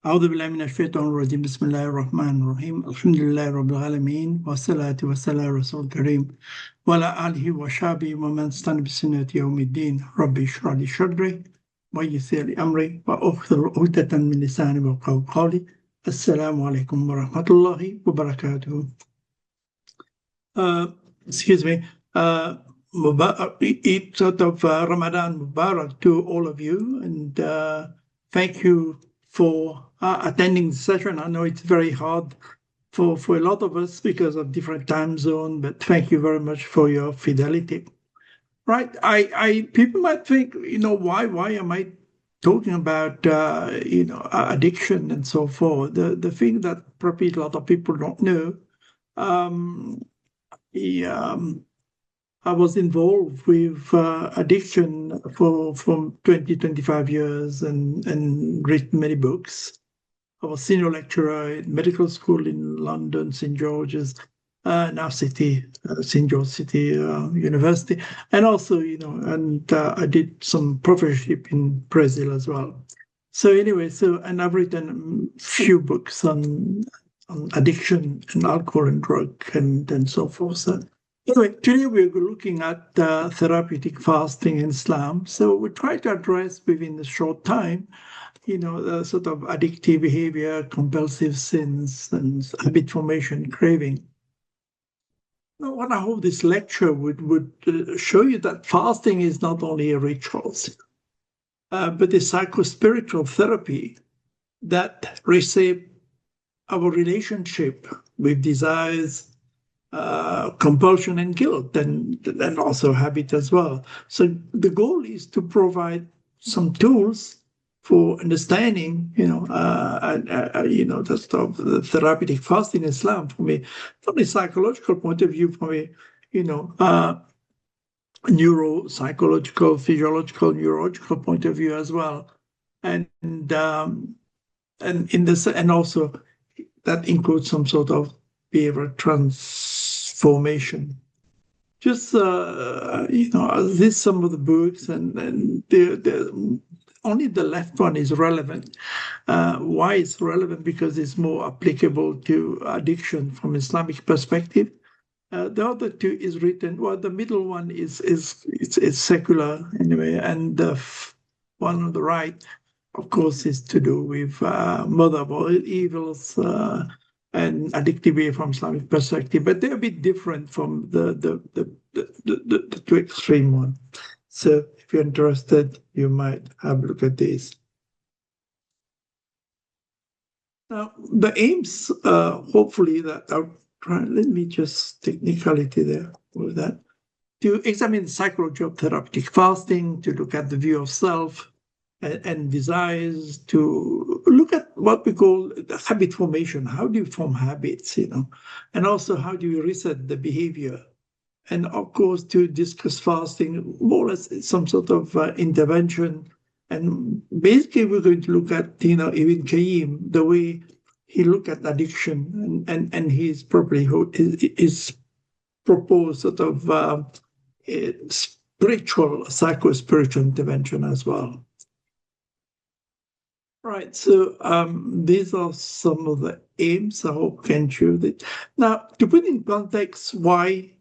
أعوذ بالله من الشيطان الرجيم بسم الله الرحمن الرحيم الحمد لله رب العالمين والصلاة والسلام على رسول الكريم وعلى آله وصحبه ومن استنى بسنة يوم الدين ربي اشرح لي صدري ويسر لي أمري وأحلل عقدة من لساني يفقهوا قولي السلام عليكم ورحمة الله وبركاته. Excuse me. Eid sort of Ramadan Mubarak to all of you, and thank you for attending the session. I know it's very hard for a lot of us because of different time zone, but thank you very much for your fidelity. Right? People might think, why am I talking about addiction and so forth? The thing that probably a lot of people don't know. I was involved with addiction from 20-25 years and written many books. I was senior lecturer in medical school in London, St. George's, now St. George City University, and also, I did some professorship in Brazil as well. So anyway, and I've written a few books on addiction and alcohol and drug and so forth. So anyway, today we're looking at therapeutic fasting in Islam. So we try to address within a short time, the sort of addictive behavior, compulsive sins, and habit formation, craving. Now, what I hope this lecture would show you that fasting is not only a ritual, but a psycho-spiritual therapy that reshape our relationship with desires, compulsion and guilt, and also habit as well. So the goal is to provide some tools for understanding, the therapeutic fasting in Islam from a psychological point of view, from a neuropsychological, physiological, neurological point of view as well, and also that includes some sort of behavioral transformation. Just these some of the books, and only the left one is relevant. Why it's relevant? Because it's more applicable to addiction from Islamic perspective. The other two is written. Well, the middle one is secular anyway, and the one on the right, of course, is to do with mother of all evils and addictive behavior from Islamic perspective, but they're a bit different from the two extreme one. So if you're interested, you might have a look at these. Now, the aims, hopefully, that I'll try, let me just technicality there with that, to examine the psychology of therapeutic fasting, to look at the view of self and desires, to look at what we call the habit formation. How do you form habits, and also how do you reset the behavior? And of course, to discuss fasting, more or less some sort of intervention. And basically, we're going to look at, 𝗥𝗀𝗀𝗽𝗆𝗆, the way he looked at addiction, and he's probably his proposed sort of psycho-spiritual intervention as well. Right, so these are some of the aims. I hope can choose it. Now, to put in context why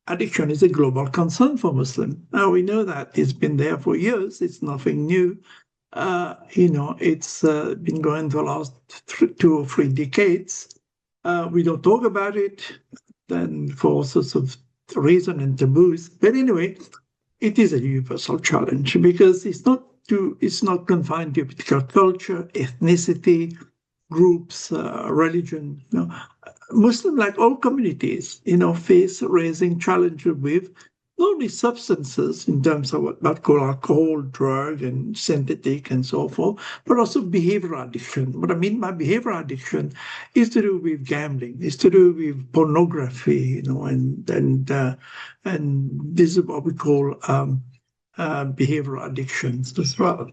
addiction is a global concern for Muslims. Now, we know that it's been there for years. It's nothing new. It's been going for the last 2 or 3 decades. We don't talk about it then for all sorts of reasons and taboos. But anyway, it is a universal challenge because it's not confined to a particular culture, ethnicity, groups, religion. Muslims, like all communities, face raising challenges with not only substances in terms of what called alcohol, drug, and synthetic, and so forth, but also behavioral addiction. What I mean by behavioral addiction is to do with gambling, is to do with pornography, and this is what we call behavioral addictions as well.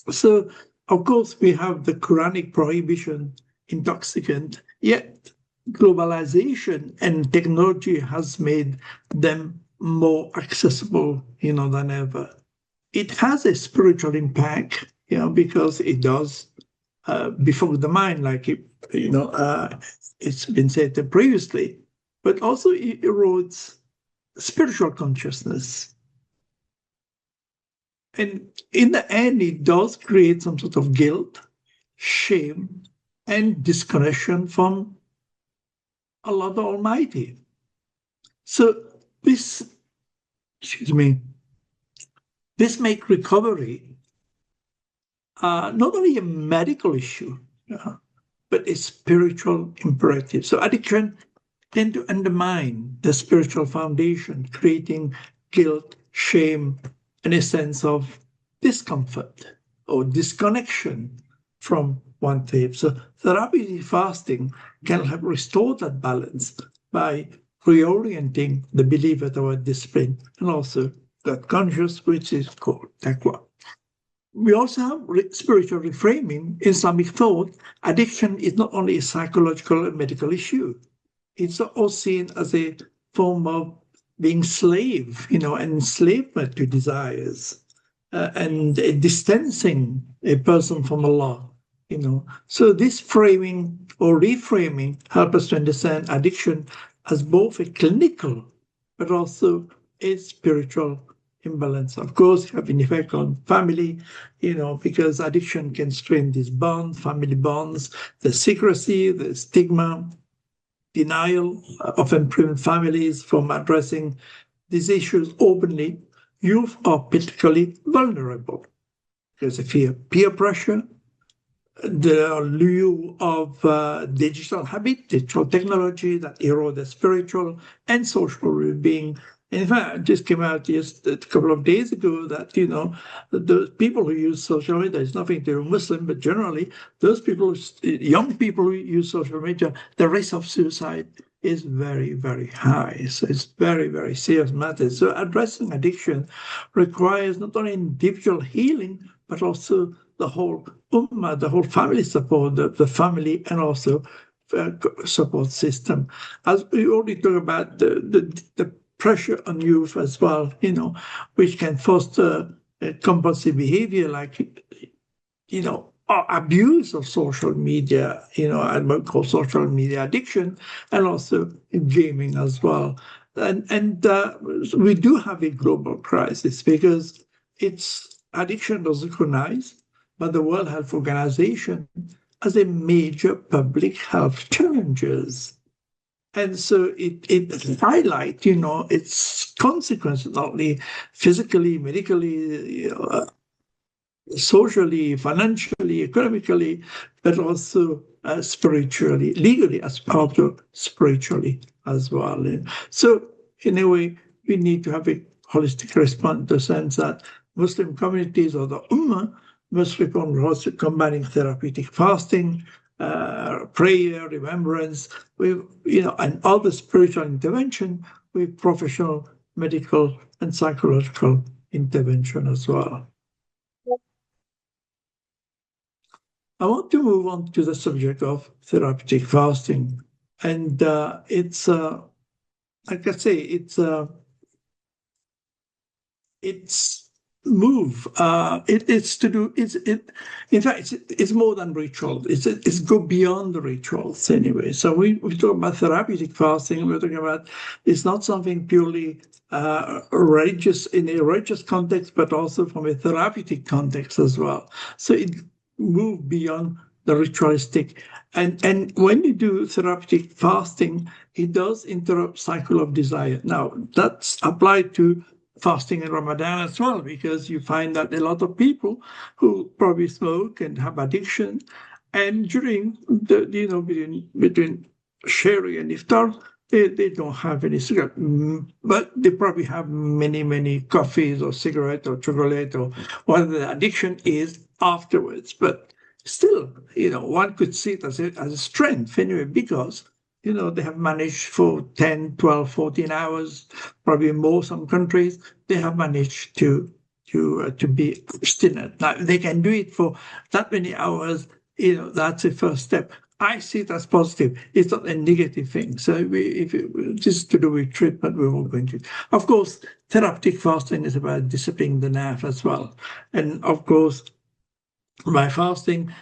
So, of course, we have the Quranic prohibition intoxicant, yet globalization and technology has made them more accessible, than ever. It has a spiritual impact, because it does before the mind, like it's been said previously, but also it erodes spiritual consciousness. And in the end, it does create some sort of guilt, shame, and disconnection from Allah the Almighty. So this, this makes recovery not only a medical issue, but a spiritual imperative. So addiction tend to undermine the spiritual foundation, creating guilt, shame, and a sense of discomfort or disconnection from oneself. So therapeutic fasting can help restore that balance by reorienting the believer toward discipline and also that conscious, which is called taqwa. We also have spiritual reframing. In Islamic thought, addiction is not only a psychological and medical issue, it's also seen as a form of being slave, and enslavement to desires, and distancing a person from Allah, So this framing or reframing helps us to understand addiction as both a clinical but also a spiritual imbalance. Of course, have an effect on family, because addiction can strain these bonds, family bonds, the secrecy, the stigma, denial often prevent families from addressing these issues openly. Youth are particularly vulnerable because of peer pressure, the lure of digital habit, digital technology that erode the spiritual and social well-being. In fact, it just came out just a couple of days ago that, the people who use social media, there's nothing to do with Muslim, but generally, those people, young people who use social media, the risk of suicide is very, very high. So it's very, very serious matter. So addressing addiction requires not only individual healing, but also the whole ummah, the whole family support, the family, and also support system. As we already talked about the pressure on youth as well, which can foster compulsive behavior like, abuse of social media, and what we call social media addiction, and also gaming as well. And we do have a global crisis because addiction was recognized by the World Health Organization as a major public health challenges. And so it highlights, its consequences, not only physically, medically, socially, financially, economically, but also spiritually, legally, as part of spiritually as well. So in a way, we need to have a holistic response in the sense that Muslim communities or the Ummah must respond also combining therapeutic fasting, prayer, remembrance, and other spiritual intervention with professional, medical, and psychological intervention as well. I want to move on to the subject of therapeutic fasting, and it's like I say, it's move. It's to do. In fact, it's more than ritual. It's go beyond the rituals anyway. So we talk about therapeutic fasting. We're talking about it's not something purely religious in a religious context, but also from a therapeutic context as well. So it move beyond the ritualistic. And when you do therapeutic fasting, it does interrupt cycle of desire. Now that's applied to fasting in Ramadan as well, because you find that a lot of people who probably smoke and have addiction, and during the between sharing and iftar, they don't have any cigarette, but they probably have many coffees or cigarette or chocolate or whatever the addiction is afterwards. But still, one could see it as a strength anyway, because they have managed for 10, 12, 14 hours, probably more some countries, they have managed to be abstinent. Now, they can do it for that many hours, that's a first step. I see it as positive. It's not a negative thing. So if it is to do with treatment, we won't go into it. Of course, therapeutic fasting is about disciplining the nerve as well. And of course, by fasting,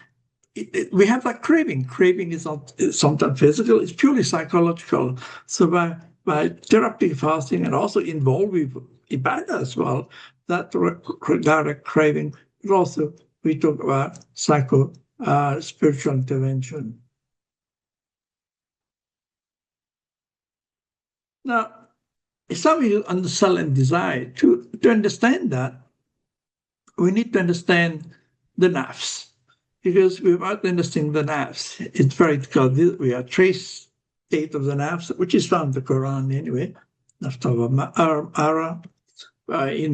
we have that craving. Craving is not sometimes physical; it's purely psychological. So by therapeutic fasting and also involved with ibadah as well, that direct craving. But also we talk about spiritual intervention. Now, Islam is on the cell and desire. To understand that, we need to understand the nafs. Because without understanding the nafs, it's very difficult. We are trace state of the nafs, which is found in the Quran anyway. Nafs of Ara,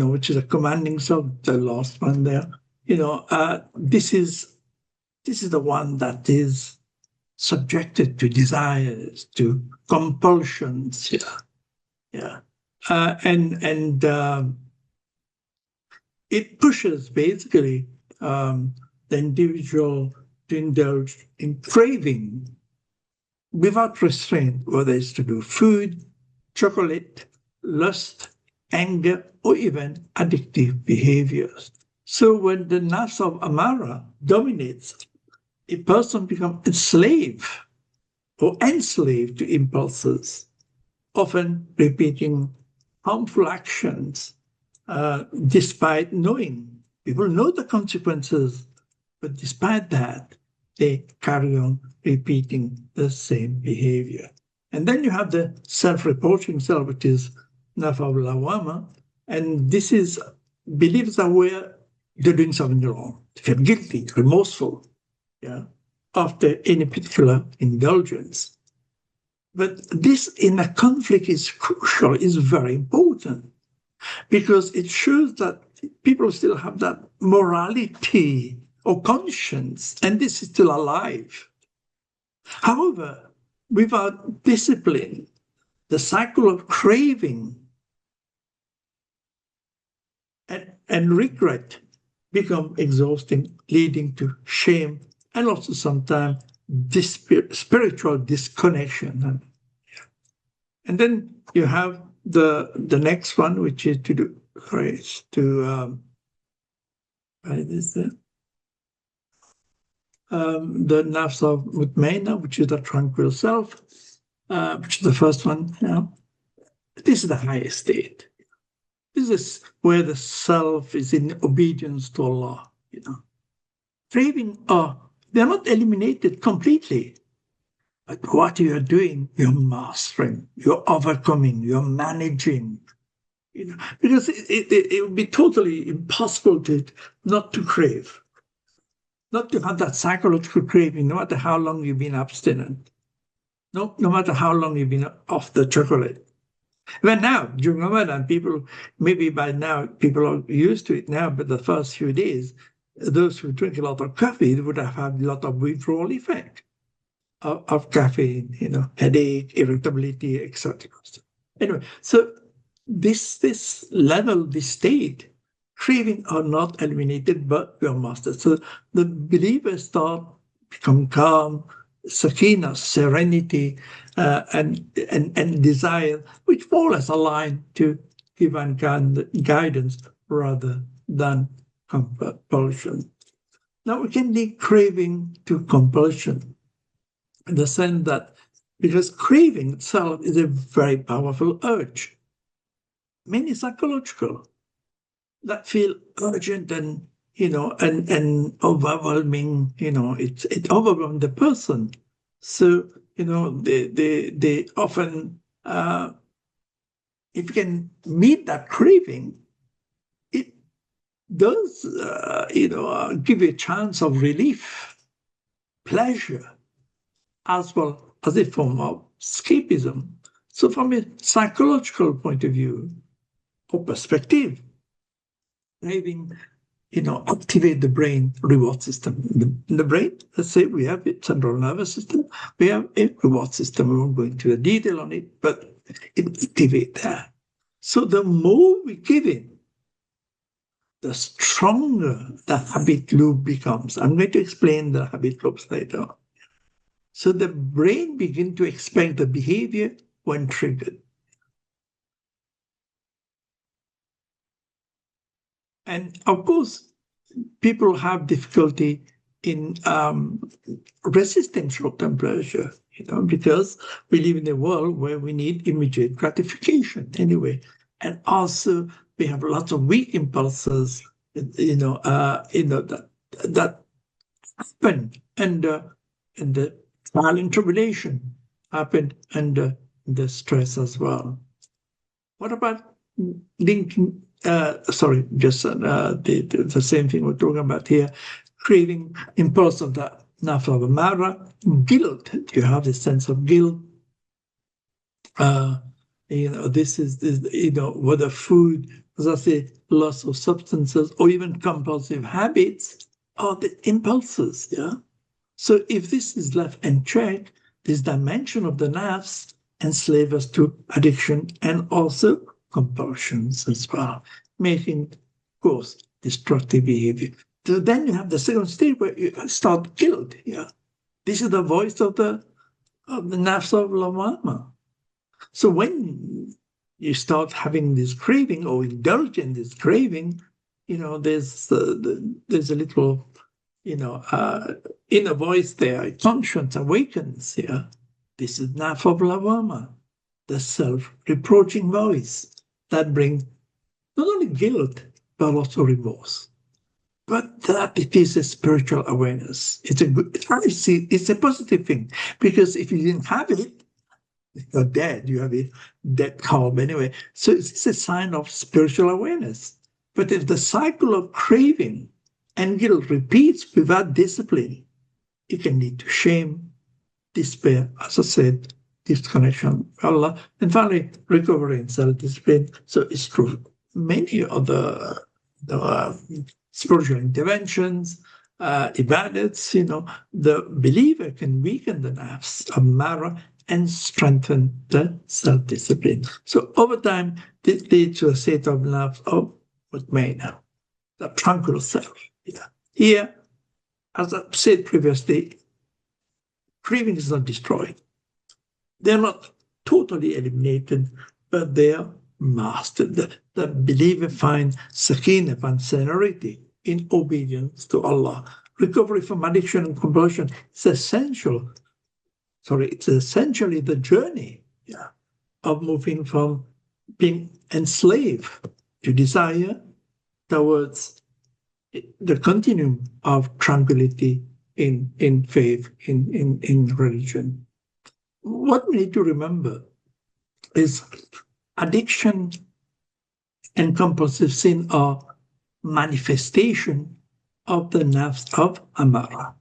which is a commanding self, the last one there. This is the one that is subjected to desires, to compulsions. It pushes basically the individual to indulge in craving without restraint, whether it's to do food, chocolate, lust, anger, or even addictive behaviors. So when the nafs of Amara dominates, a person becomes enslaved to impulses, often repeating harmful actions despite knowing. People know the consequences, but despite that, they carry on repeating the same behavior. And then you have the self-reproaching self, which is nafs of lawama, and this is beliefs that they're doing something wrong. They feel guilty, remorseful, after any particular indulgence. But this in a conflict is crucial, is very important, because it shows that people still have that morality or conscience, and this is still alive. However, without discipline, the cycle of craving and regret become exhausting, leading to shame and also sometimes spiritual disconnection. And then you have the next one, which is the nafs of mutmainna, which is the tranquil self, which is the first one. This is the highest state. This is where the self is in obedience to Allah. Craving they're not eliminated completely. But what you are doing, you're mastering, you're overcoming, you're managing. Because it would be totally impossible not to crave, not to have that psychological craving, no matter how long you've been abstinent, no matter how long you've been off the chocolate. Well, now, during Ramadan, maybe by now, people are used to it now, but the first few days, those who drink a lot of coffee would have had a lot of withdrawal effect of caffeine, headache, irritability, etc. Anyway, so this level, this state, craving are not eliminated, but we are mastered. So the believers become calm, sakina, serenity, and desire, which fall as aligned to divine guidance rather than compulsion. Now we can link craving to compulsion in the sense that because craving itself is a very powerful urge, many psychological, that feel urgent and overwhelming. It overwhelms the person. So they often, if you can meet that craving, it does give you a chance of relief, pleasure, as well as a form of escapism. So from a psychological point of view or perspective, craving activate the brain reward system. In the brain, let's say we have a central nervous system, we have a reward system. We won't go into the detail on it, but it activates that. So the more we give in, the stronger the habit loop becomes. I'm going to explain the habit loops later on. So the brain begins to expect the behavior when triggered. And of course, people have difficulty resisting short-term pleasure, because we live in a world where we need immediate gratification anyway. And also we have lots of weak impulses, that happen under the trial and tribulation, happen under the stress as well. What about linking? The same thing we're talking about here. Craving, impulse of the nafs of amara, guilt. You have this sense of guilt. This is whether food, as I say, loss of substances, or even compulsive habits, are the impulses. Yeah. So if this is left unchecked, this dimension of the nafs enslave us to addiction and also compulsions as well, making, of course, destructive behavior. So then you have the second stage where you start guilt. Yeah, this is the voice of the nafs of lawama. So when you start having this craving or indulge in this craving, there's a little, inner voice there. Conscience awakens. Yeah, this is nafs of lawama, the self-reproaching voice that brings not only guilt but also remorse. But that it is a spiritual awareness. It's a positive thing, because if you didn't have it, you're dead. You have a dead calm anyway. So it's a sign of spiritual awareness. But if the cycle of craving and guilt repeats without discipline, it can lead to shame, despair, as I said, disconnection with Allah, and finally recovery and self-discipline. So it's true. Many of the spiritual interventions, ibadats, the believer can weaken the nafs of mara and strengthen the self-discipline. So over time, this leads to a state of nafs of mutmainah, the tranquil self. Yeah. Here, as I said previously, craving is not destroyed. They're not totally eliminated, but they are mastered. The believer finds sakina, finds serenity in obedience to Allah. Recovery from addiction and compulsion is essential. It's essentially the journey of moving from being enslaved to desire towards the continuum of tranquility in faith, in religion. What we need to remember is addiction and compulsive sin are manifestation of the nafs of amara,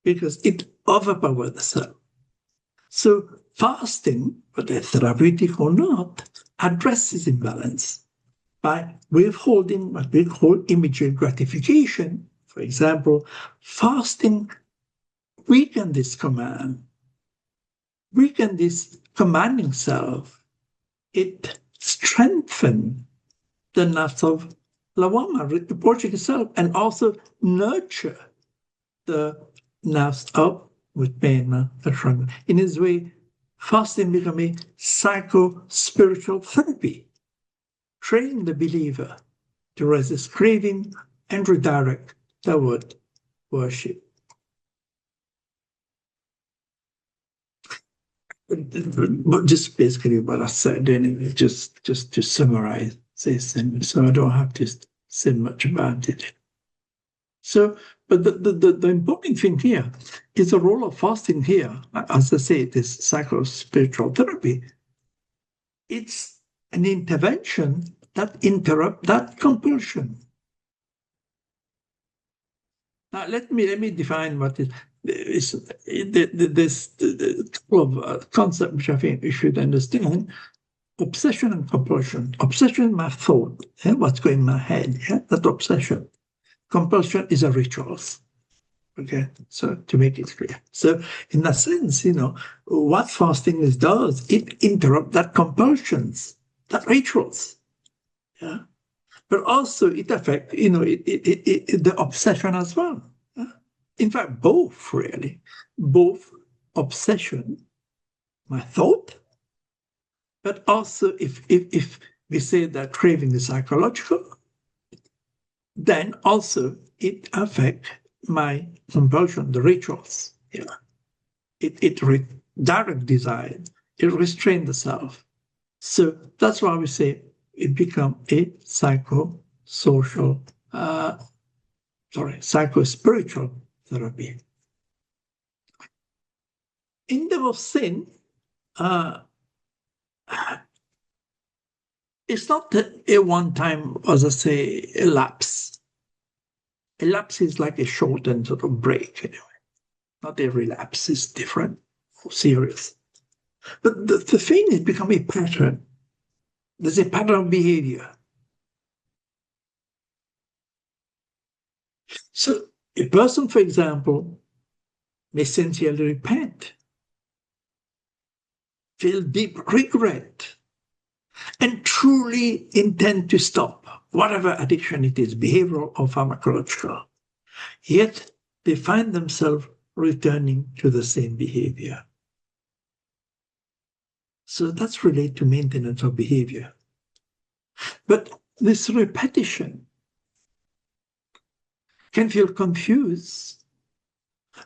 because it overpowers the self. So fasting, whether therapeutic or not, addresses imbalance by withholding what we call immediate gratification. For example, fasting weaken this command, weaken this commanding self. It strengthens the nafs of lawama, reproaching itself, and also nurture the nafs of mutmainah, the tranquil. In this way, fasting becomes a psycho-spiritual therapy, training the believer to resist craving and redirect toward worship. But just basically what I said, anyway, just to summarize this, and so I don't have to say much about it. So, but the important thing here is the role of fasting here. As I say, this psycho-spiritual therapy, it's an intervention that interrupts that compulsion. Now, let me define what is this couple of concepts which I think you should understand. Obsession and compulsion. Obsession is my thought, what's going in my head, that obsession. Compulsion is a rituals. Okay, so to make it clear. So in that sense, what fasting does, it interrupts that compulsions, that rituals. Yeah. But also it affects, the obsession as well. In fact, both really. Both obsession, my thought, but also if we say that craving is psychological, then also it affects my compulsion, the rituals. It direct desire. It restrains the self. So that's why we say it becomes a psycho-spiritual therapy. In the of sin, it's not a one-time, as I say, a lapse. A lapse is like a shortened sort of break, anyway. Not every lapse is different or serious. But the thing is become a pattern. There's a pattern of behavior. So a person, for example, may sincerely repent, feel deep regret, and truly intend to stop whatever addiction it is, behavioral or pharmacological. Yet they find themselves returning to the same behavior. So that's related to maintenance of behavior. But this repetition can feel confused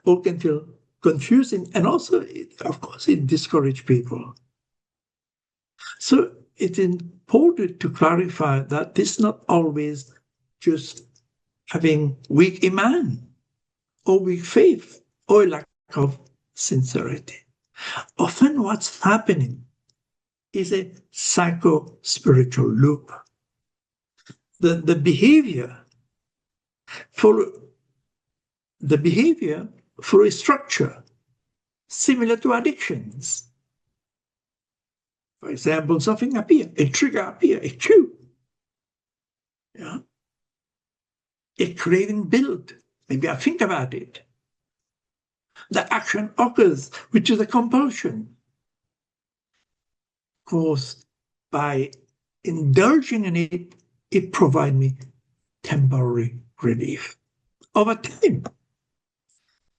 or can feel confusing, and also, of course, it discourages people. So it's important to clarify that this is not always just having weak iman or weak faith or a lack of sincerity. Often what's happening is a psycho-spiritual loop. The behavior for a structure similar to addictions. For example, something appears, a trigger appears, a cue. A craving builds. Maybe I think about it. The action occurs, which is a compulsion caused by indulging in it. It provides me temporary relief. Over time,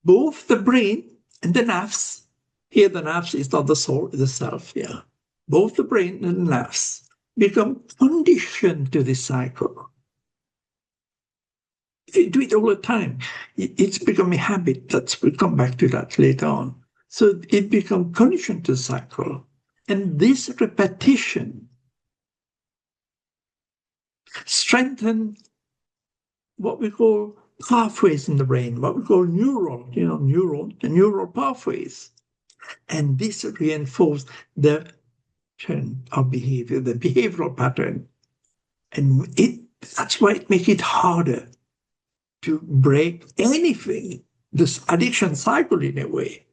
both the brain and the nafs, here the nafs is not the soul, it's the self, both the brain and the nafs become conditioned to this cycle. If you do it all the time, it's become a habit. We'll come back to that later on. So it becomes conditioned to the cycle. And this repetition strengthens what we call pathways in the brain, what we call neural pathways. And this reinforces the pattern of behavior, the behavioral pattern. And that's why it makes it harder to break anything, this addiction cycle in a way,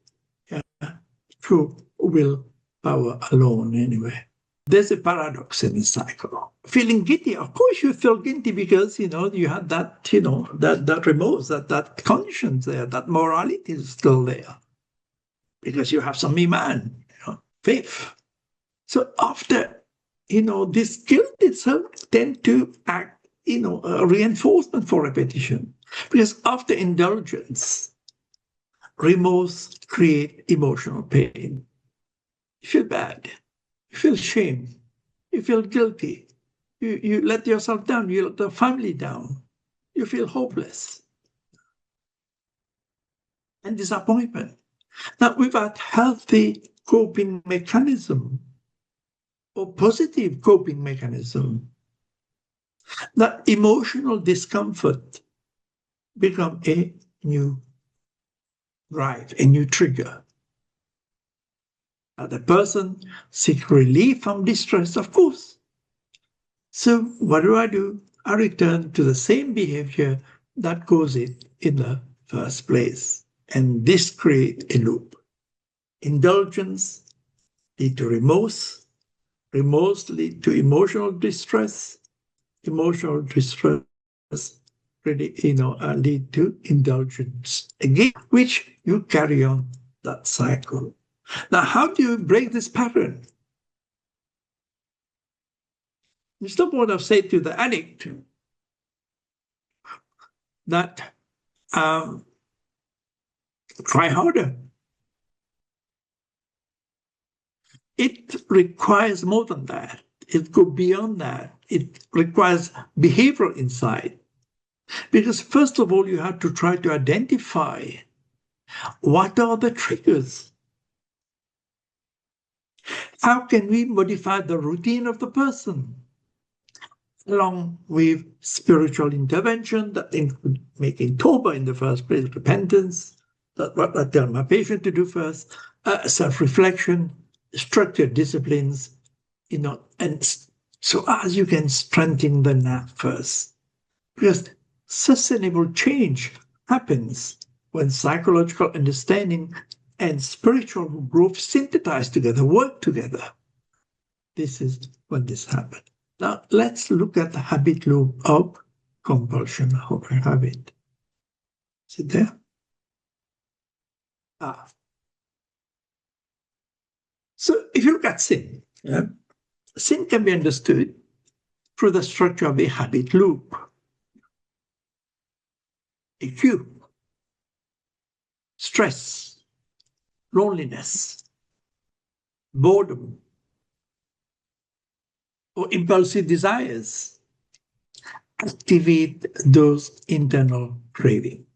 through willpower alone anyway. There's a paradox in this cycle. Feeling guilty, of course you feel guilty because, you had that, that remorse, that conscience there, that morality is still there. Because you have some iman, faith. So after, this guilt itself tends to act, a reinforcement for repetition. Because after indulgence, remorse creates emotional pain. You feel bad. You feel shame. You feel guilty. You let yourself down. You let the family down. You feel hopeless. And disappointment. Now, without healthy coping mechanism or positive coping mechanism, that emotional discomfort become a new drive, a new trigger. The person seeks relief from distress, of course. So what do? I return to the same behavior that caused it in the first place. And this creates a loop. Indulgence leads to remorse. Remorse leads to emotional distress. Emotional distress really, lead to indulgence again, which you carry on that cycle. Now, how do you break this pattern? Mr. Board have said to the addict that try harder. It requires more than that. It goes beyond that. It requires behavioral insight. Because first of all, you have to try to identify what are the triggers. How can we modify the routine of the person? Along with spiritual intervention that include making Tawbah in the first place, repentance, that's what I tell my patient to do first, self-reflection, structured disciplines, and so as you can strengthen the nerve first. Because sustainable change happens when psychological understanding and spiritual growth synthesize together, work together. This is when this happens. Now, let's look at the habit loop of compulsion. I hope I have it. Is it there? So if you look at sin, sin can be understood through the structure of a habit loop. A cue, stress, loneliness, boredom, or impulsive desires activate those internal cravings.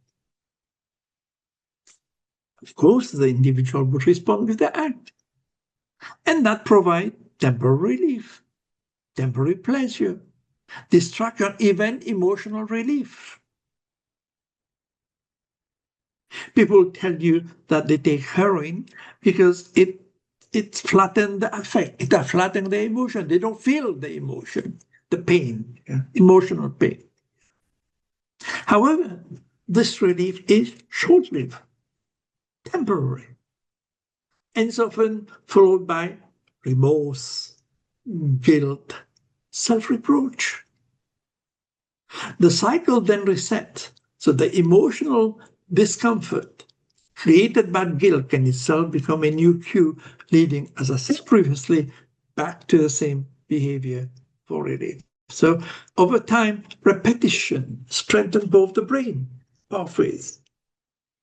Of course, the individual would respond with the act, and that provides temporary relief, temporary pleasure, distraction, even emotional relief. People tell you that they take heroin because it flattens the affect, it flattens the emotion. They don't feel the emotion, the pain, emotional pain. However, this relief is short-lived, temporary, and it's often followed by remorse, guilt, self-reproach. The cycle then resets, so the emotional discomfort created by guilt can itself become a new cue, leading, as I said previously, back to the same behavior for relief. So over time, repetition strengthens both the brain pathways,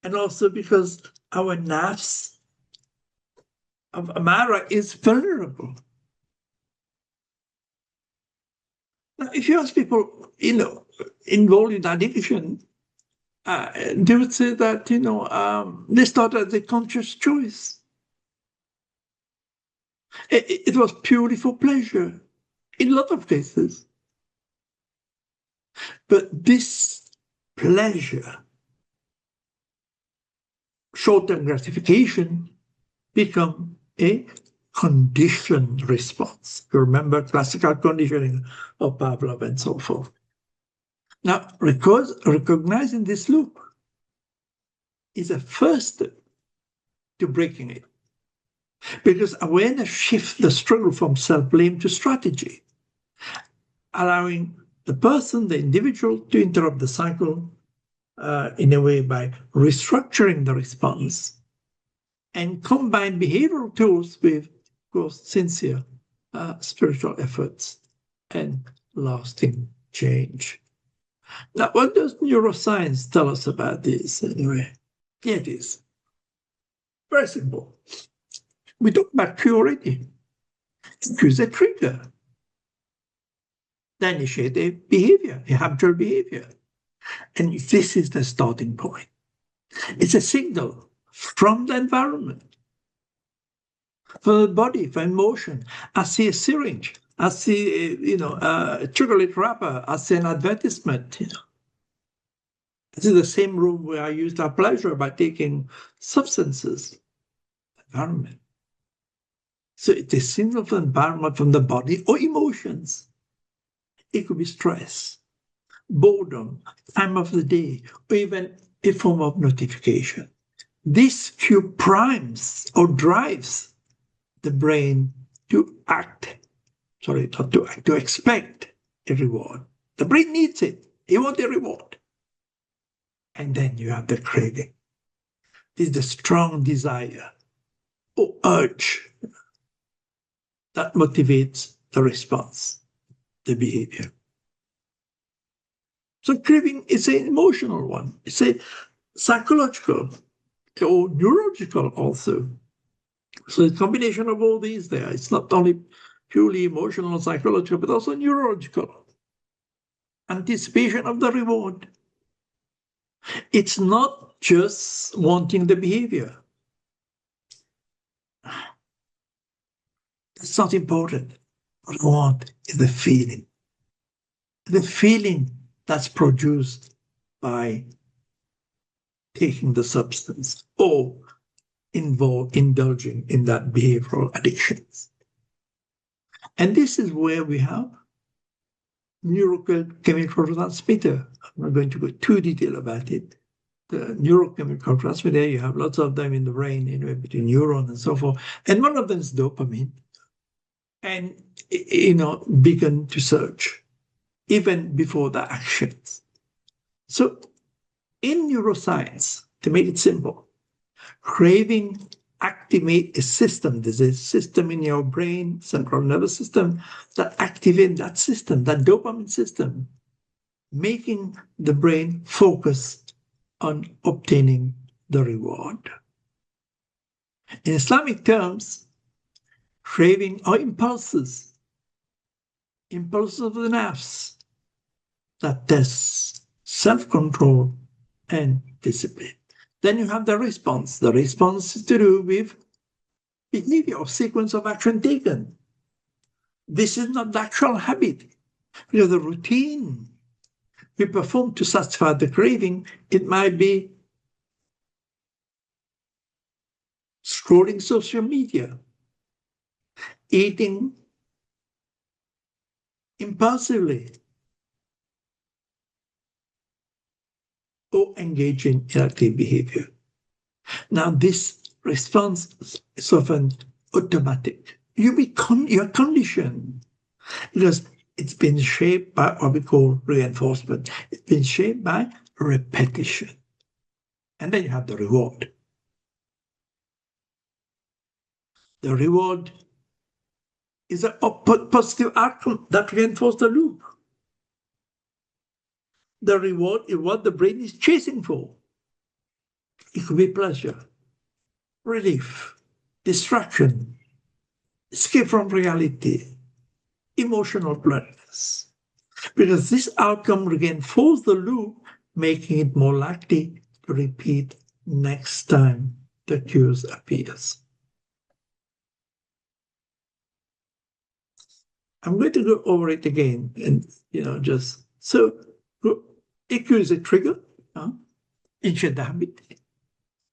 and also because our nerves of Amara is vulnerable. Now, if you ask people, involved in addiction, they would say that, they start as a conscious choice. It was purely for pleasure in a lot of cases. But this pleasure, short-term gratification, become a conditioned response. You remember classical conditioning of Pavlov and so forth. Now, recognizing this loop is a first step to breaking it, because awareness shifts the struggle from self-blame to strategy, allowing the person, the individual, to interrupt the cycle in a way by restructuring the response and combine behavioral tools with, of course, sincere spiritual efforts and lasting change. Now, what does neuroscience tell us about this anyway? Here it is. Very simple. We talk about cue already. Cue is a trigger. They initiate a behavior, a habitual behavior. And this is the starting point. It's a signal from the environment, for the body, for emotion. I see a syringe. I see, a chocolate wrapper. I see an advertisement. This is the same room where I used our pleasure by taking substances. Environment. So it's a signal of environment from the body or emotions. It could be stress, boredom, time of the day, or even a form of notification. This cue primes or drives the brain to act. Sorry, not to act, to expect a reward. The brain needs it. It wants a reward. And then you have the craving. This is the strong desire or urge that motivates the response, the behavior. So craving is an emotional one. It's a psychological or neurological also. So it's a combination of all these there. It's not only purely emotional or psychological, but also neurological. Anticipation of the reward. It's not just wanting the behavior. That's not important. What I want is the feeling. The feeling that's produced by taking the substance or indulging in that behavioral addictions. And this is where we have neurochemical transmitter. I'm not going to go too detailed about it. The neurochemical transmitter, you have lots of them in the brain, between neurons and so forth. And one of them is dopamine. And, begin to search even before the actions. So in neuroscience, to make it simple, craving activate a system. There's a system in your brain, central nervous system, that activates that system, that dopamine system, making the brain focus on obtaining the reward. In Islamic terms, craving are impulses of the nafs that test self-control and discipline. Then you have the response. The response is to do with behavior or sequence of action taken. This is not the actual habit. Because the routine we perform to satisfy the craving, it might be scrolling social media, eating impulsively, or engaging in active behavior. Now, this response is often automatic. You're conditioned because it's been shaped by what we call reinforcement. It's been shaped by repetition. And then you have the reward. The reward is a positive outcome that reinforces the loop. The reward is what the brain is chasing for. It could be pleasure, relief, distraction, escape from reality, emotional blindness. Because this outcome reinforces the loop, making it more likely to repeat next time the cues appears. I'm going to go over it again and, just so EQ is a trigger, ancient habit.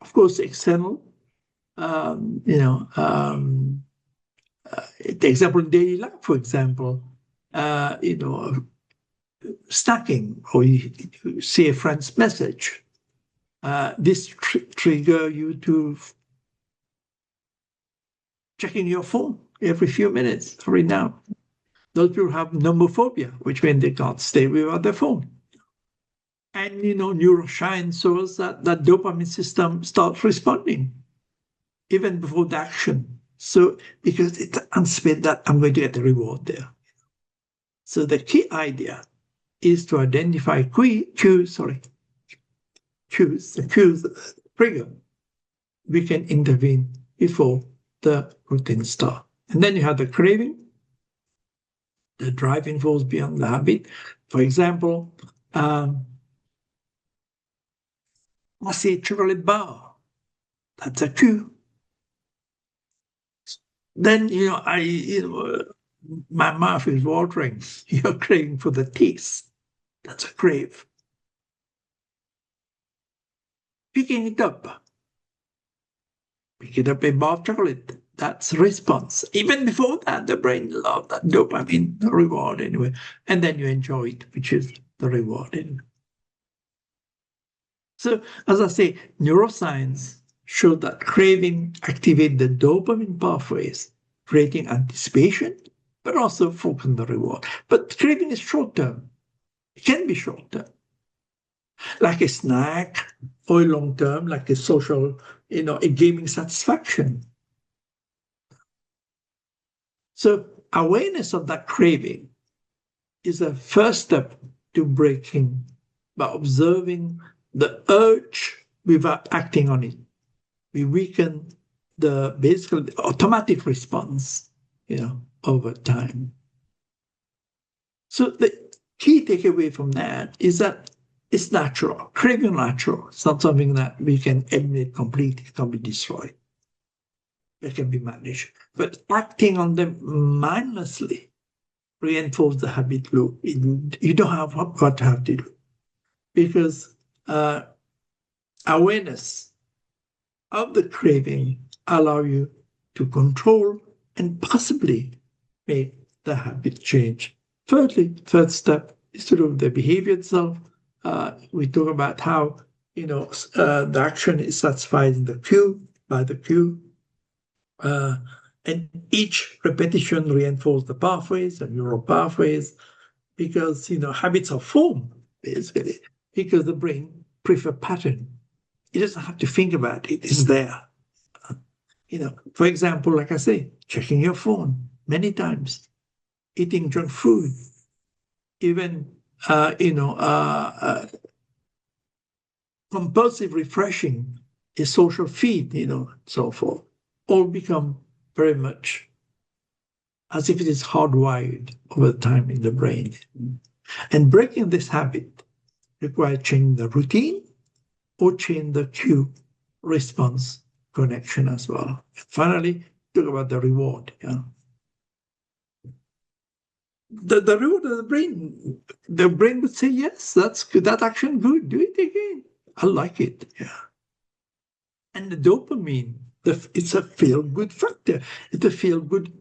Of course, external, the example in daily life, for example, snacking, or you see a friend's message. This trigger you to checking your phone every few minutes, every now. Those people have nomophobia, which means they can't stay without their phone. And, neuroscience shows that dopamine system starts responding even before the action. So, because it anticipates that I'm going to get the reward there. So the key idea is to identify cues, the trigger. We can intervene before the routine starts. And then you have the craving, the driving force beyond the habit. For example, I see chocolate bar. That's a cue. Then, my mouth is watering. You're craving for the taste. That's a crave. Picking it up. Picking up a bar of chocolate. That's response. Even before that, the brain loves that dopamine, the reward anyway. And then you enjoy it, which is the reward anyway. So, as I say, neuroscience showed that craving activates the dopamine pathways, creating anticipation, but also focus on the reward. But craving is short-term. It can be short-term. Like a snack, or long-term, like a social, a gaming satisfaction. So awareness of that craving is a first step to breaking by observing the urge without acting on it. We weaken the basically automatic response, over time. So the key takeaway from that is that It's natural, craving natural. It's not something that we can eliminate completely, it can be destroyed. It can be managed. But acting on them mindlessly reinforce the habit loop. You don't have what to have to do. Because awareness of the craving allow you to control and possibly make the habit change. Thirdly, third step is to do the behavior itself. We talk about how the action is satisfied in the cue, by the cue, and each repetition reinforces the pathways, the neural pathways, because habits are formed basically because the brain prefers pattern. It doesn't have to think about it; it's there. For example, like I say, checking your phone many times, eating junk food, even compulsive refreshing a social feed, so forth, all become very much as if it is hardwired over time in the brain. And breaking this habit requires changing the routine or change the cue response connection as well. Finally, talk about the reward. The reward of the brain would say, yes, that's good, that action good, do it again. I like it. And the dopamine, it's a feel-good factor. It's a feel-good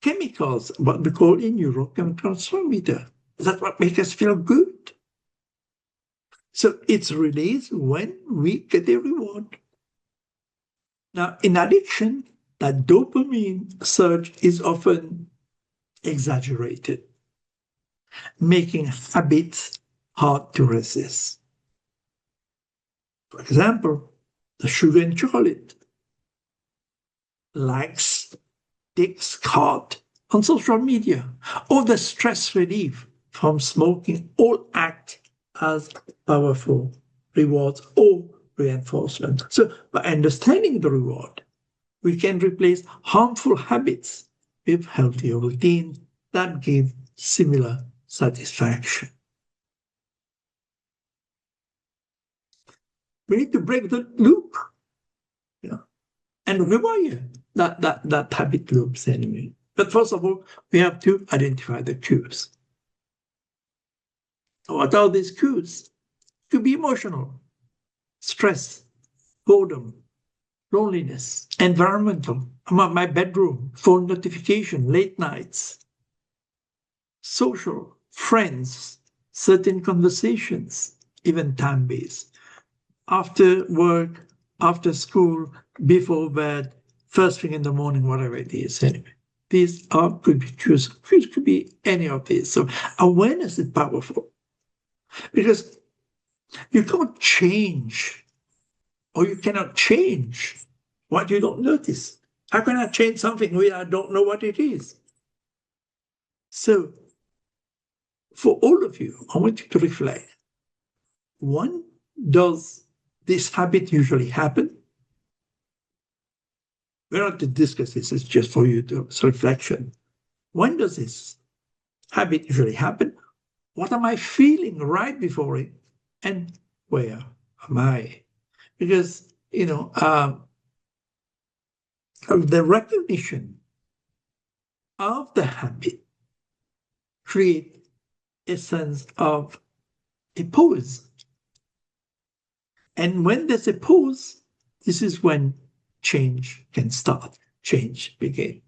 chemicals, what we call in neurotransmitter. That's what makes us feel good. So it's released when we get a reward. Now, in addiction, that dopamine surge is often exaggerated, making habits hard to resist. For example, the sugar in chocolate, likes, takes card on social media, or the stress relief from smoking all act as powerful rewards or reinforcement. So by understanding the reward, we can replace harmful habits with healthier routines that give similar satisfaction. We need to break the loop, and rewire that habit loops anyway. But first of all, we have to identify the cues. What are these cues? It could be emotional, stress, boredom, loneliness, environmental, my bedroom, phone notification, late nights, social, friends, certain conversations, even time-based, after work, after school, before bed, first thing in the morning, whatever it is. Anyway, these could be cues. Cues could be any of these. So awareness is powerful because you can't change, or you cannot change what you don't notice. How can I change something when I don't know what it is? So for all of you, I want you to reflect. When does this habit usually happen? We're not to discuss this, it's just for you to reflection. When does this habit usually happen? What am I feeling right before it? And where am I? Because, the recognition of the habit creates a sense of a pause. And when there's a pause, this is when change can start, change begin.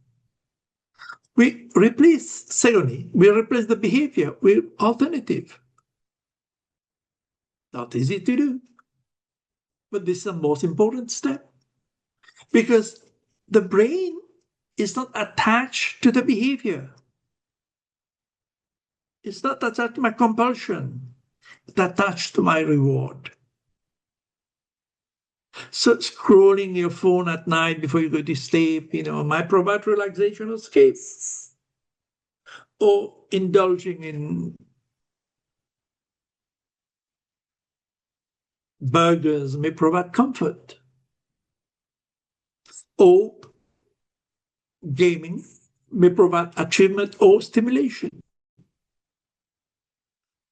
Secondly, we replace the behavior with alternative. Not easy to do, but this is the most important step because the brain is not attached to the behavior. It's not attached to my compulsion. It's attached to my reward. So scrolling your phone at night before you go to sleep, might provide relaxation or escape. Or indulging in burgers may provide comfort. Or gaming may provide achievement or stimulation.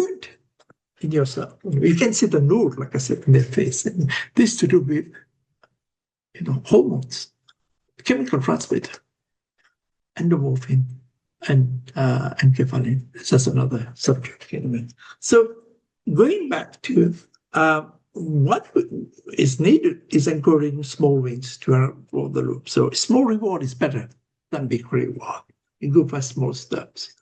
good in yourself. You can see the nur, like I said, in their face. And this to do with, hormones, chemical transmitter, endorphin, and enkephalin. That's another subject. So going back to what is needed is encouraging small wins to avoid the loop. So small reward is better than big reward. You go for small steps.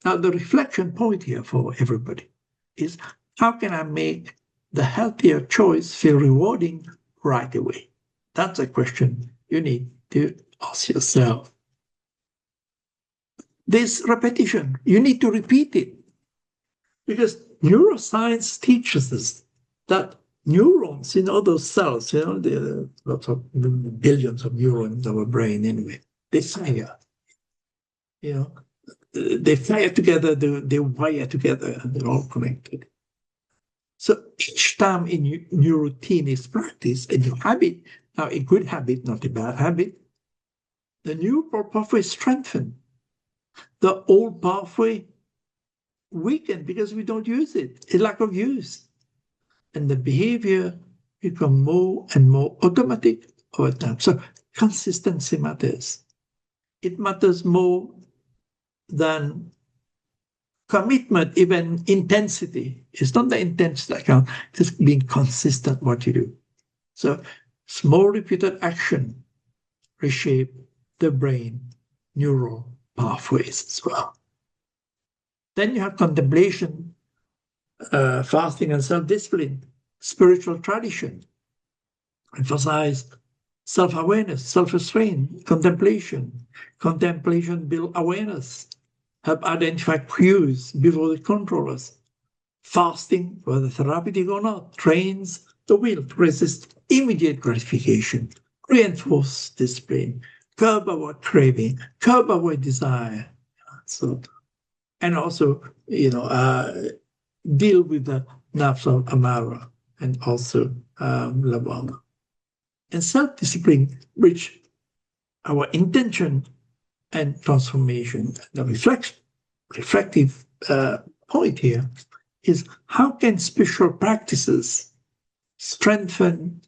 Now the reflection point here for everybody is, how can I make the healthier choice feel rewarding right away? That's a question you need to ask yourself. This repetition, you need to repeat it, because neuroscience teaches us that neurons in all those cells, there are lots of billions of neurons in our brain anyway, they fire. They fire together, they wire together, and they're all connected. So each time in your routine is practiced, a new habit, now a good habit, not a bad habit, the neural pathway is strengthened. The old pathway weakened because we don't use it, a lack of use. And the behavior becomes more and more automatic over time. So consistency matters. It matters more than commitment, even intensity. It's not the intensity that counts, it's being consistent what you do. So small repeated action reshape the brain neural pathways as well. Then you have contemplation, fasting and self-discipline, spiritual tradition, emphasize self-awareness, self-restraint, contemplation. Contemplation builds awareness, help identify cues before they control us. Fasting, whether therapeutic or not, trains the will to resist immediate gratification, reinforce discipline, curb our craving, curb our desire. So, and also, deal with the nafs of amara and also lavana. And self-discipline, which our intention and transformation. The reflective point here is, how can spiritual practices strengthen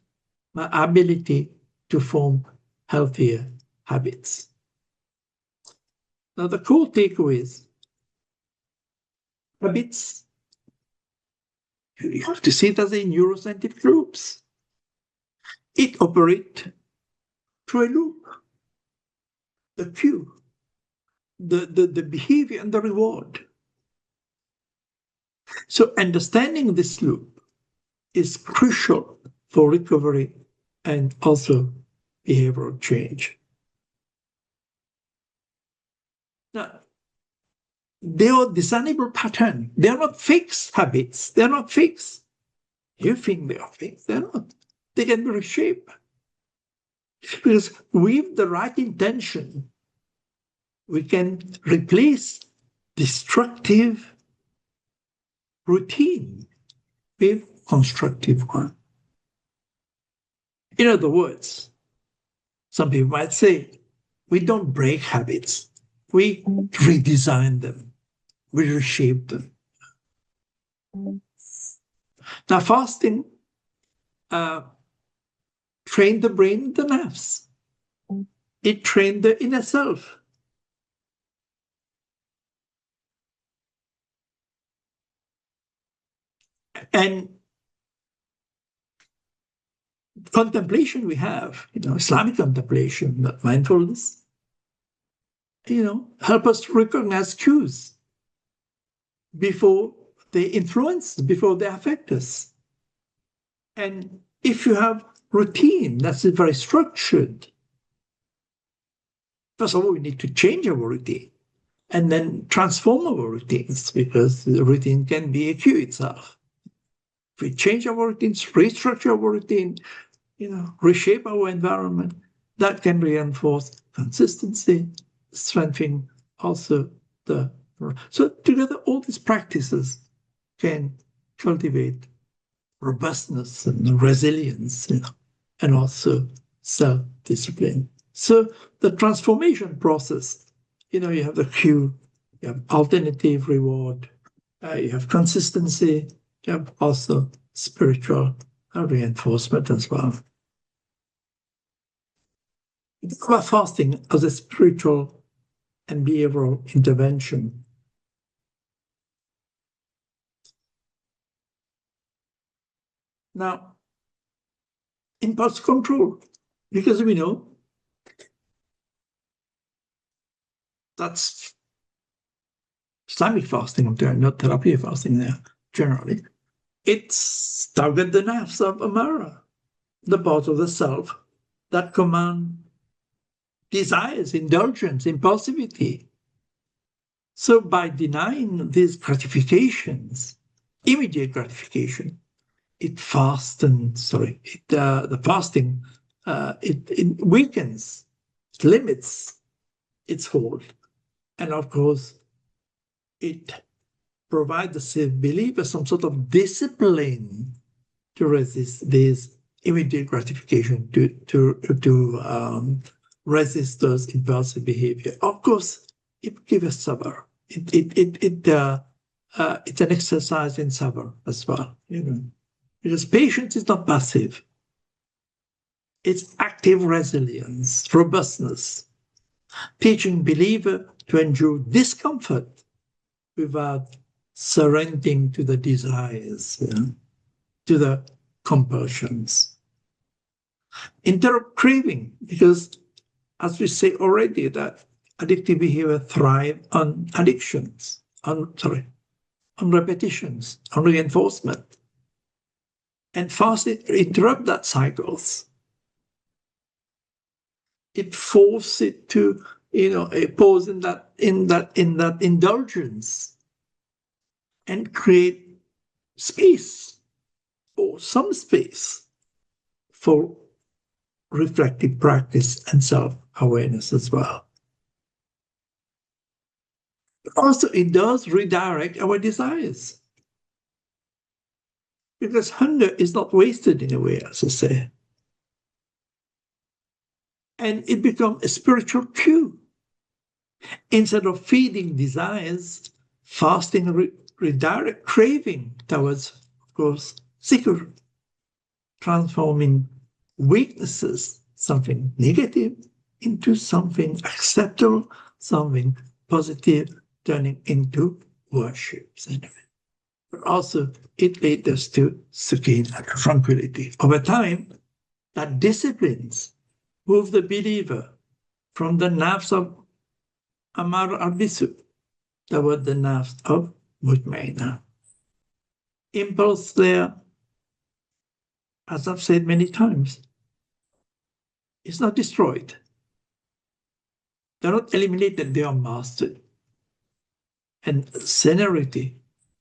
my ability to form healthier habits? Now, the core takeaway is, habits, you have to see it as a neuroscientific groups. It operates through a loop. The cue, the behavior and the reward. So understanding this loop is crucial for recovery and also behavioral change. Now, they are discernible pattern. They are not fixed habits. They are not fixed. You think they are fixed. They're not. They can be reshaped. Because with the right intention, we can replace destructive routine with constructive one. In other words, some people might say, we don't break habits. We redesign them. We reshape them. Now, fasting trained the brain and the nerves. It trained the inner self. And contemplation we have, Islamic contemplation, not mindfulness, help us to recognize cues before they influence, before they affect us. And if you have routine that's very structured, first of all, we need to change our routine and then transform our routines, because the routine can be a cue itself. If we change our routines, restructure our routine, reshape our environment, that can reinforce consistency, strengthening also the... So together, all these practices can cultivate robustness and resilience, and also self-discipline. So the transformation process, you have the cue, you have alternative reward, you have consistency, you have also spiritual reinforcement as well. Think about fasting as a spiritual and behavioral intervention. Now, impulse control, because we know that's Islamic fasting, I'm doing, not therapeutic fasting there, generally. It's target the nerves of 𝗪𝗲𝗯𝗶, the part of the self that command desires, indulgence, impulsivity. So by denying these gratifications, immediate gratification, the fasting it weakens, it limits its hold, and of course it provides the believer some sort of discipline to resist this immediate gratification, to resist those impulsive behavior. Of course, it gives us sabr. It's an exercise in sabr as well, because patience is not passive. It's active resilience, robustness, teaching believer to endure discomfort without surrendering to the desires, to the compulsions. Interrupt craving, because as we say already, that addictive behavior thrive on addictions, on repetitions, on reinforcement. And fasting interrupt that cycles. It forces it to, a pause in that indulgence, and create space, or some space, for reflective practice and self-awareness as well. Also, it does redirect our desires, because hunger is not wasted in a way, as I say. And it becomes a spiritual cue. Instead of feeding desires, fasting redirect craving towards, of course, zikr, transforming weaknesses, something negative, into something acceptable, something positive, turning into worship. But also, it leads us to sakina, tranquility. Over time, that disciplines move the believer from the nerves of amar al-bisu toward the nerves of mutmainah. Impulse there, as I've said many times, It's not destroyed. They're not eliminated, they are mastered. And serenity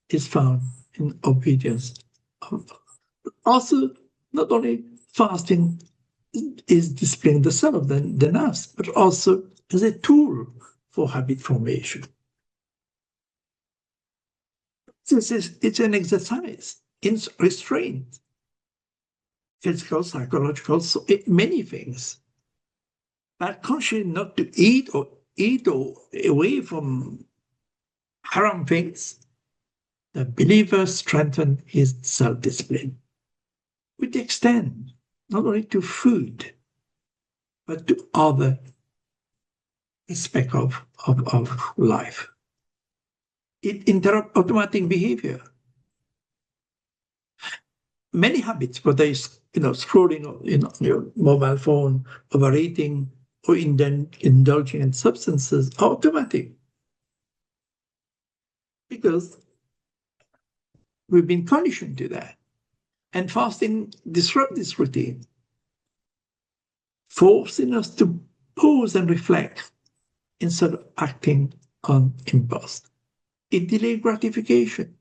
is found in obedience. Also, not only fasting is disciplining the self, the nafs, but also as a tool for habit formation. It's an exercise in restraint, physical, psychological, so many things. But consciously not to eat or away from haram things, the believer strengthens his self-discipline, which extends not only to food, but to other aspects of life. It interrupts automatic behavior. Many habits, whether it's scrolling on your mobile phone, overeating, or indulging in substances, are automatic. Because we've been conditioned to that. And fasting disrupts this routine, forcing us to pause and reflect instead of acting on impulse. It delays gratification.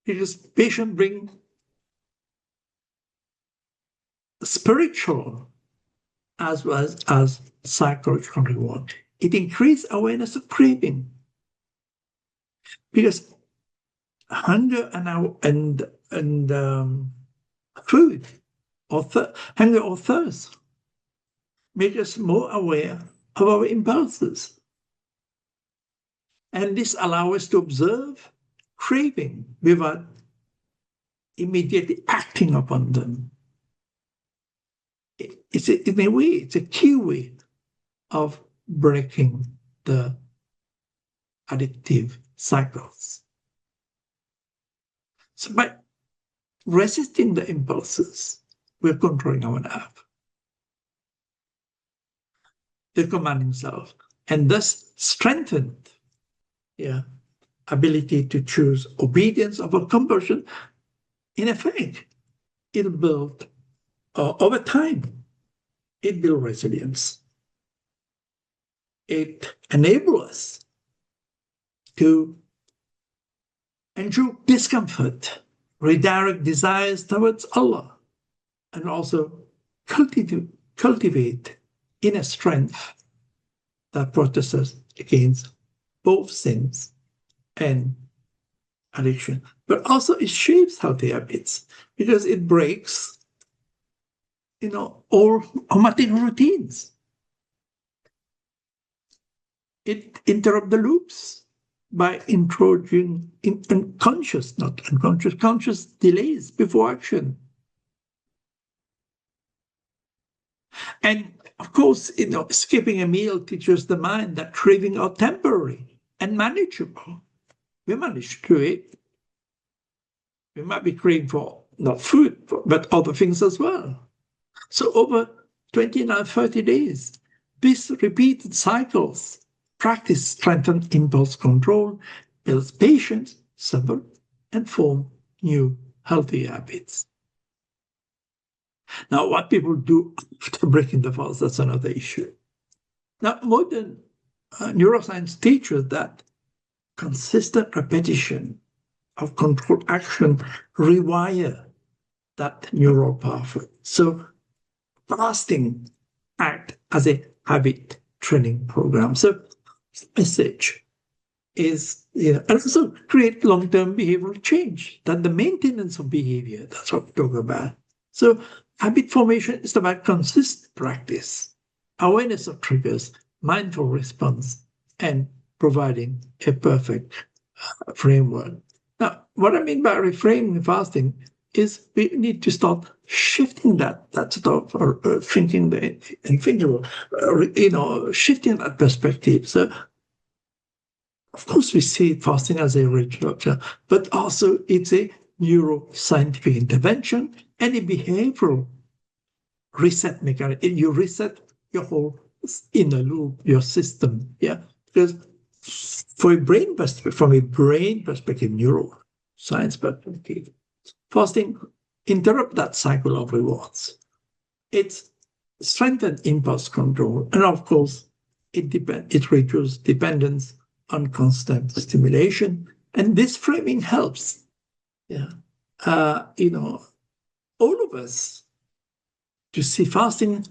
Because patience brings spiritual as well as psychological reward. It increases awareness of craving. Because hunger and food, or hunger or thirst, make us more aware of our impulses. And this allows us to observe craving without immediately acting upon them. In a way, it's a key way of breaking the addictive cycles. So by resisting the impulses, we're controlling our nerve, the commanding self, and thus strengthen ability to choose obedience over compulsion. In effect, it'll build, over time, it builds resilience. It enables us to endure discomfort, redirect desires towards Allah, and also cultivate inner strength that protects us against both sins and addiction. But also it shapes healthy habits because it breaks, all automatic routines. It interrupts the loops by introducing conscious delays before action. And of course, skipping a meal teaches the mind that cravings are temporary and manageable. We manage to do it. We might be craving for not food, but other things as well. So over 29, 30 days, these repeated cycles practice strengthen impulse control, builds patience, sabr, and form new healthy habits. Now, what people do after breaking the fast, that's another issue. Now, modern neuroscience teaches that consistent repetition of controlled action rewire that neural pathway. So fasting acts as a habit training program. So message is, and also create long-term behavioral change, that the maintenance of behavior, that's what we talk about. So habit formation is about consistent practice, awareness of triggers, mindful response, and providing a perfect framework. Now, what I mean by reframing fasting is we need to start shifting that stuff, or thinking the unthinkable, shifting that perspective. So, of course, we see fasting as a ritual, but also it's a neuroscientific intervention and a behavioral reset mechanism. You reset your whole inner loop, your system, because from a brain perspective, neuroscience perspective, fasting interrupt that cycle of rewards. It's strengthened impulse control, and of course, it reduces dependence on constant stimulation. And this framing helps, all of us to see fasting,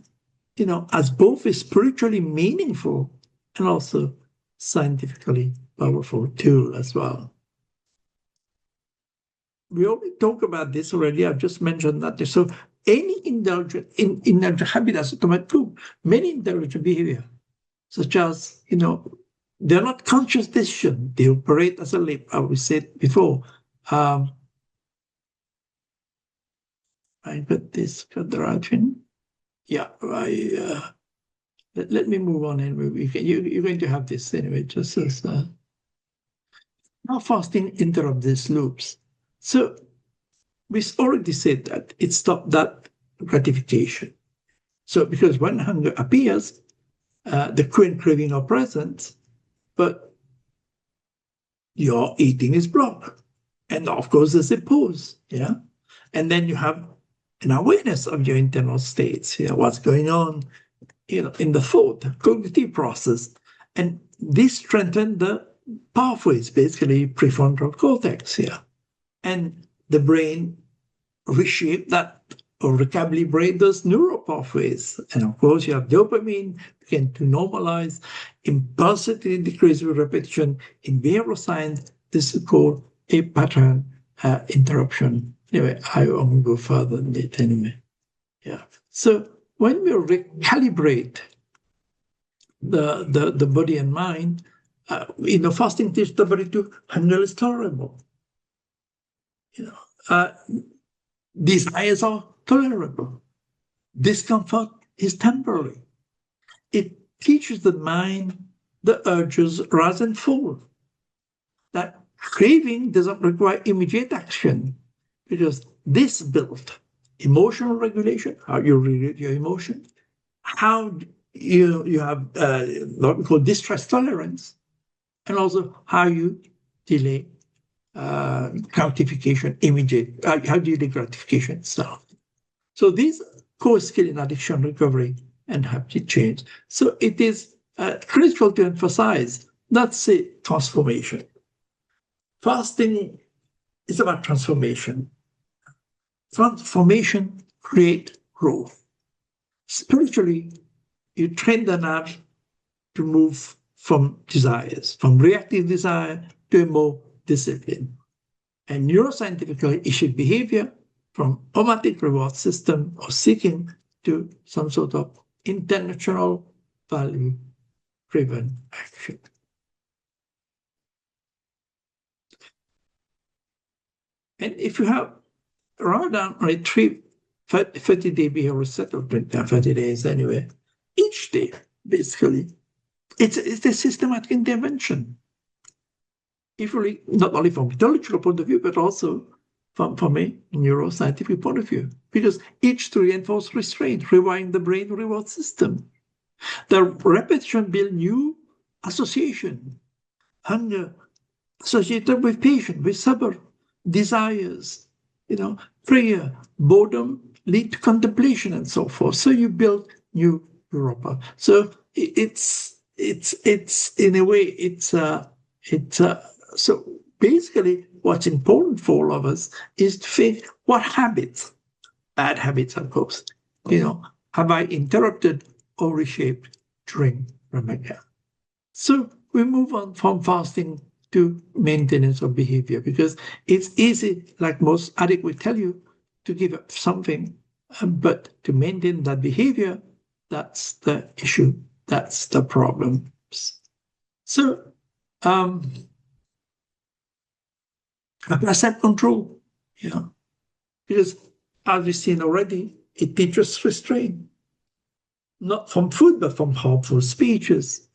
as both a spiritually meaningful and also scientifically powerful tool as well. We already talked about this already. I've just mentioned that. So any indulgent habit has to many indulgent behavior, such as, they're not conscious decisions. They operate as a leap, as we said before. I got this quadrant. Yeah, let me move on, and you're going to have this anyway. Just as now, fasting interrupts these loops. So we already said that it stopped that gratification. So because when hunger appears, the current craving are present, but your eating is blocked. And of course, there's a pause, and then you have an awareness of your internal states, what's going on, in the thought, cognitive process. And this strengthens the pathways, basically prefrontal cortex here. And the brain reshape that or recalibrate those neural pathways. And of course, you have dopamine, again, to normalize, impulsivity decrease with repetition. In behavioral science, this is called a pattern interruption. Anyway, I won't go further than it anyway. So when we recalibrate the body and mind, fasting teaches the body to hunger is tolerable. Desires are tolerable. Discomfort is temporary. It teaches the mind the urges rise and fall. That craving doesn't require immediate action, because this built emotional regulation, how you regulate your emotion, how you have what we call distress tolerance, and also how you delay gratification immediate. How do you delay gratification itself? So these core skills in addiction recovery and habit change. So it is critical to emphasize that's a transformation. Fasting is about transformation. Transformation creates growth. Spiritually, you train the nerve to move from desires, from reactive desire to a more discipline. And neuroscientifically, issued behavior from automatic reward system or seeking to some sort of intentional value-driven action. And if you have Ramadan on a 30-day behavioral set of 30 days anyway, each day, basically, it's a systematic intervention. Usually, not only from a theological point of view, but also from a neuroscientific point of view, because each to reinforce restraint, rewiring the brain reward system. The repetition builds new association, hunger associated with patience, with sabr, desires, prayer, boredom lead to contemplation and so forth. So you build new Europa. So it's in a way so basically what's important for all of us is to think what habits, bad habits of course, have I interrupted or reshaped during Ramadan. So we move on from fasting to maintenance of behavior, because it's easy, like most addicts will tell you, to give up something, but to maintain that behavior, that's the issue, that's the problem. So, self-control, because as we've seen already, it teaches restraint, not from food, but from harmful speeches,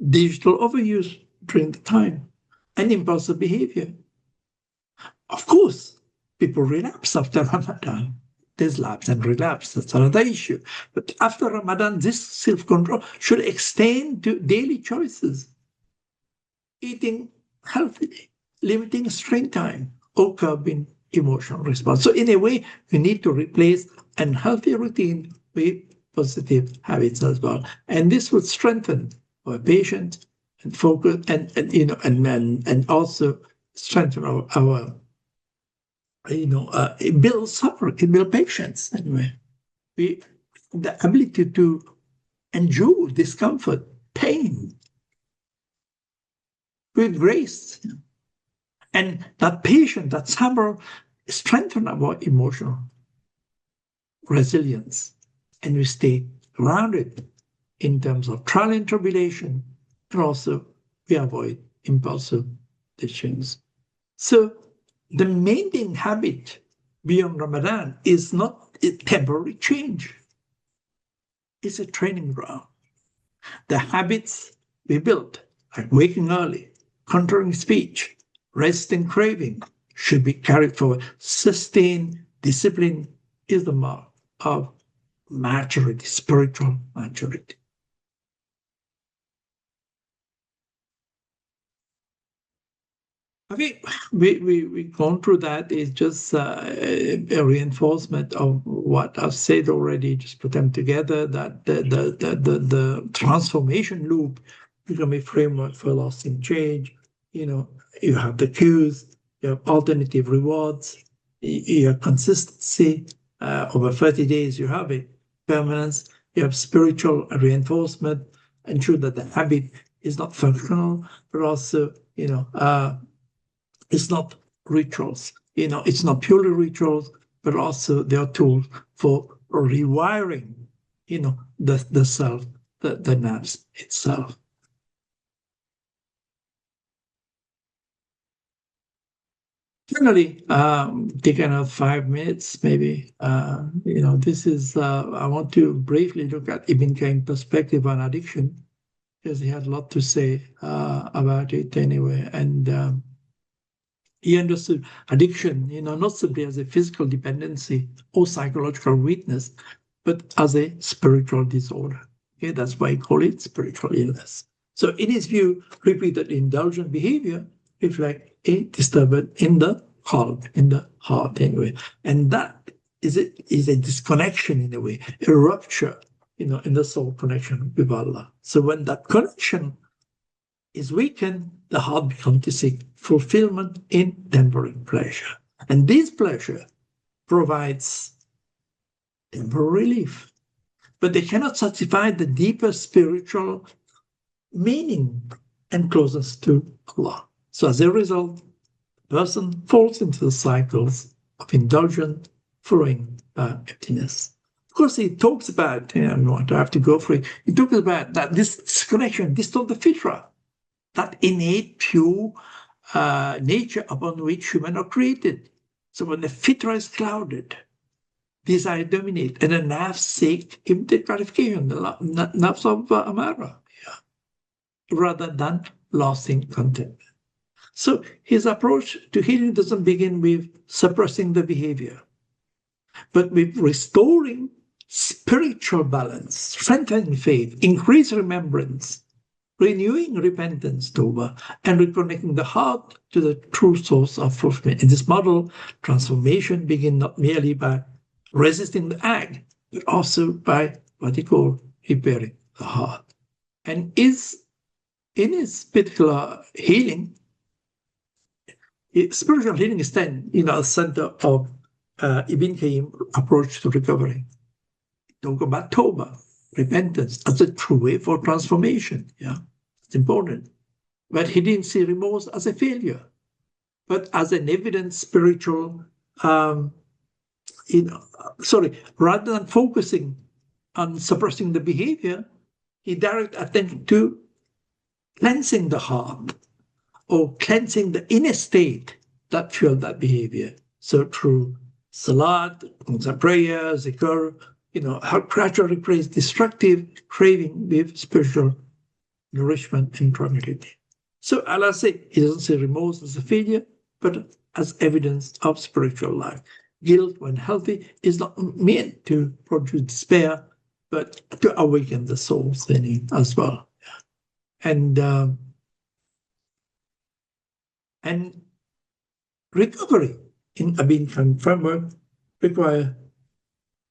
digital overuse during the time, and impulsive behavior. Of course, people relapse after Ramadan. There's lapse and relapse, that's another issue. But after Ramadan, this self-control should extend to daily choices. Eating healthily, limiting screen time, or curbing emotional response. So in a way, you need to replace unhealthy routine with positive habits as well. And this would strengthen our patient and focus and also strengthen our it builds suffering, it builds patience anyway. The ability to endure discomfort, pain with grace. And that patience, that sabr, strengthen our emotional resilience. And we stay grounded in terms of trial and tribulation, and also we avoid impulsive decisions. So the maintaining habit beyond Ramadan is not a temporary change. It's a training ground. The habits we build, like waking early, controlling speech, resting craving, should be carried forward. Sustained discipline is the mark of maturity, spiritual maturity. I mean, we've gone through that. It's just a reinforcement of what I've said already. Just put them together. That the transformation loop become a framework for lasting change. You have the cues, you have alternative rewards, you have consistency. Over 30 days, you have it. Permanence. You have spiritual reinforcement. Ensure that the habit is not functional, but also it's not rituals, it's not purely rituals, but also they are tools for rewiring, the self, the nerves itself. Finally, take another 5 minutes, maybe. This is, I want to briefly look at Ibn Qayyim's perspective on addiction, because he had a lot to say about it anyway. And he understood addiction, not simply as a physical dependency or psychological weakness, but as a spiritual disorder. Okay, that's why he called it spiritual illness. So in his view, repeated indulgent behavior reflect a disturbance in the heart anyway. And that is a disconnection in a way, a rupture, in the soul connection with Allah. So when that connection is weakened, the heart becomes to seek fulfillment in temporary pleasure. And this pleasure provides temporary relief, but they cannot satisfy the deeper spiritual meaning and closeness to Allah. So as a result, the person falls into the cycles of indulgence, following emptiness. Of course, he talks about, I don't want to have to go for it, he talks about that this disconnection, this is not the fitra, that innate pure nature upon which humans are created. So when the fitra is clouded, desire dominate, and the nerves seek immediate gratification, the nerves of Amara, rather than lasting contentment. So his approach to healing doesn't begin with suppressing the behavior, but with restoring spiritual balance, strengthening faith, increased remembrance, renewing repentance, tawbah, and reconnecting the heart to the true source of fulfillment. In this model, transformation begins not merely by resisting the act, but also by what he called repairing the heart. And in his particular healing, spiritual healing is then, the center of Ibn Qayyim approach to recovery. Talk about tawbah, repentance as a true way for transformation. It's important. But he didn't see remorse as a failure, but as an evident spiritual, rather than focusing on suppressing the behavior, he directed attention to cleansing the heart or cleansing the inner state that fueled that behavior. So through salat, prayer, zikr, how gradually replace destructive craving with spiritual nourishment and tranquility. So Allah said, he doesn't say remorse as a failure, but as evidence of spiritual life. Guilt, when healthy, is not meant to produce despair, but to awaken the soul's thinning as well. And recovery in a being framework require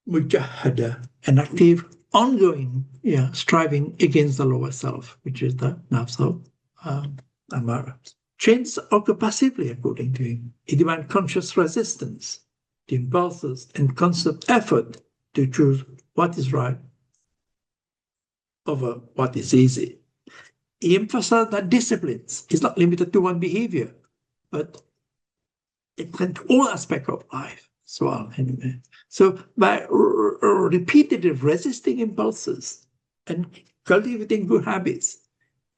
mujahada, an active, ongoing striving against the lower self, which is the nafs amara. Change occur passively, according to him. It demands conscious resistance to impulses and constant effort to choose what is right over what is easy. He emphasized that disciplines is not limited to one behavior, but it can to all aspects of life as well. Anyway. So by repeatedly resisting impulses and cultivating good habits,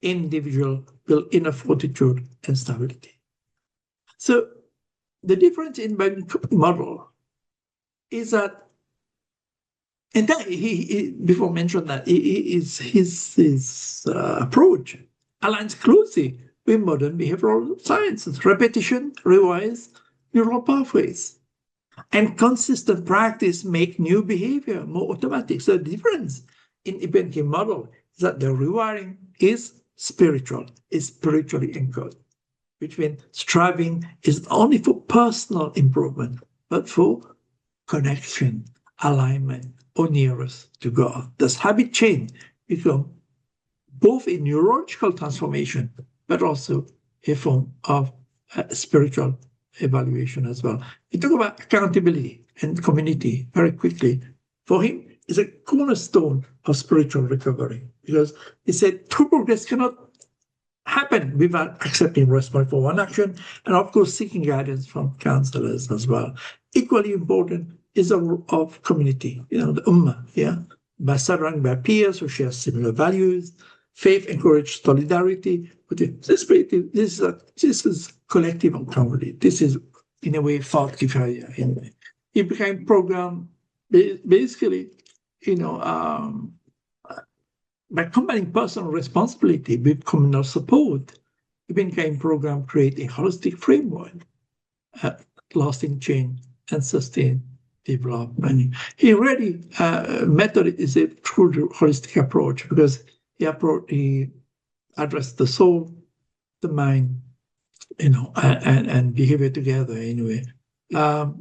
individual build inner fortitude and stability. So the difference in my model is that, and that he before mentioned that his approach aligns closely with modern behavioral sciences. Repetition rewires neural pathways, and consistent practice make new behavior more automatic. So the difference in Ibenki model is that the rewiring is spiritual, is spiritually encoded, which means striving is not only for personal improvement, but for connection, alignment, or nearest to God. Thus, habit change become both a neurological transformation, but also a form of spiritual evaluation as well. He talked about accountability and community very quickly. For him, it's a cornerstone of spiritual recovery, because he said true progress cannot happen without accepting responsibility for one action, and of course seeking guidance from counselors as well. Equally important is the role of community, the ummah, by surrounded by peers who share similar values. Faith encourages solidarity. This is collective accountability. This is, in a way, 𝗥𝘀𝗀𝗧𝗏 kifaya. It became program basically, by combining personal responsibility with communal support. It became program create a holistic framework, lasting change and sustained development. He really method is a true holistic approach, because he addressed the soul, the mind, and behavior together anyway. Of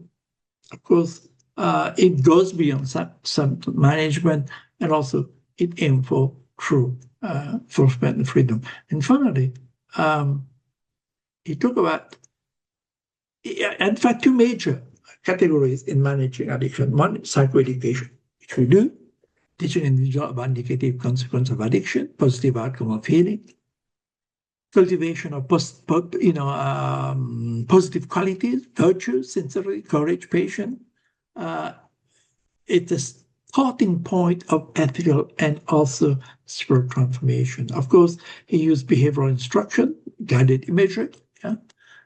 course, it goes beyond some management, and also it aims for true fulfillment and freedom. And finally, he talked about, in fact, two major categories in managing addiction. One, psychoeducation, which we do, teaching individuals about negative consequence of addiction, positive outcome of healing, cultivation of positive qualities, virtues, sincerity, courage, patience. It's a starting point of ethical and also spiritual transformation. Of course, he used behavioral instruction, guided imagery,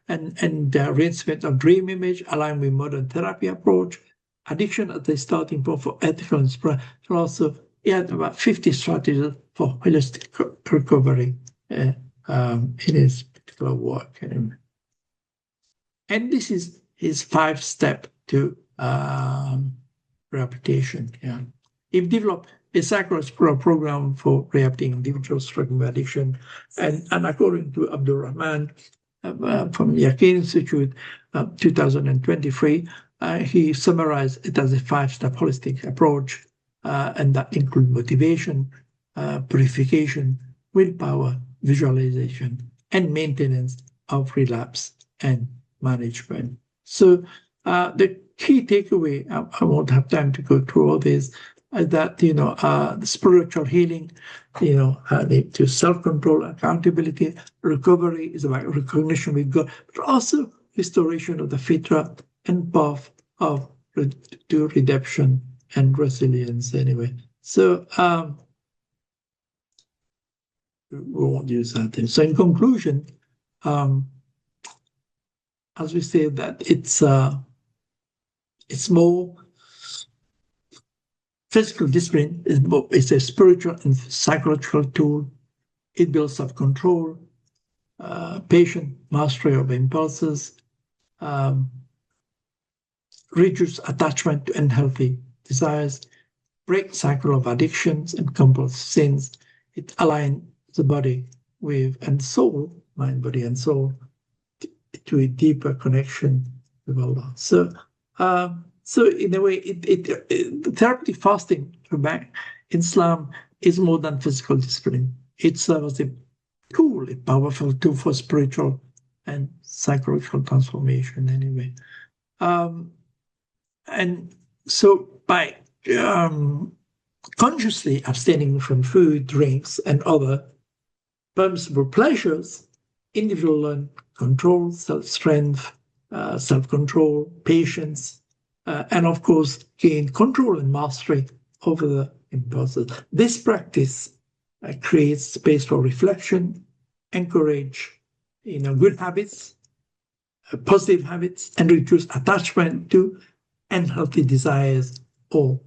and reinforcement of dream image aligned with modern therapy approach. Addiction as a starting point for ethical and spiritual. Also, he had about 50 strategies for holistic recovery in his particular work. And this is his 5-step to rehabilitation. He developed a psychological program for rehabilitating individuals struggling with addiction, and according to Abdul Rahman from the 𝗥𝘀𝘀𝗀𝗀 Institute, 2023, he summarized it as a 5-step holistic approach, and that includes motivation, purification, willpower, visualization, and maintenance of relapse and management. So the key takeaway, I won't have time to go through all this, is that the spiritual healing, to self-control, accountability, recovery is about recognition with God, but also restoration of the fitra and path to redemption and resilience anyway. So we won't use that thing. So in conclusion, as we say, that it's more physical discipline, it's a spiritual and psychological tool. It builds self-control, patient mastery of impulses, reduce attachment to unhealthy desires, break cycle of addictions and compulsive sins. It aligns the body with and soul, mind, body, and soul, to a deeper connection with Allah. So in a way, therapeutic fasting in Islam is more than physical discipline. It's a tool, a powerful tool for spiritual and psychological transformation. Anyway, and so by consciously abstaining from food, drinks, and other permissible pleasures, individual learn control, self-strength, self-control, patience, and of course, gain control and mastery over the impulses. This practice creates space for reflection, encourage good habits, positive habits, and reduce attachment to unhealthy desires or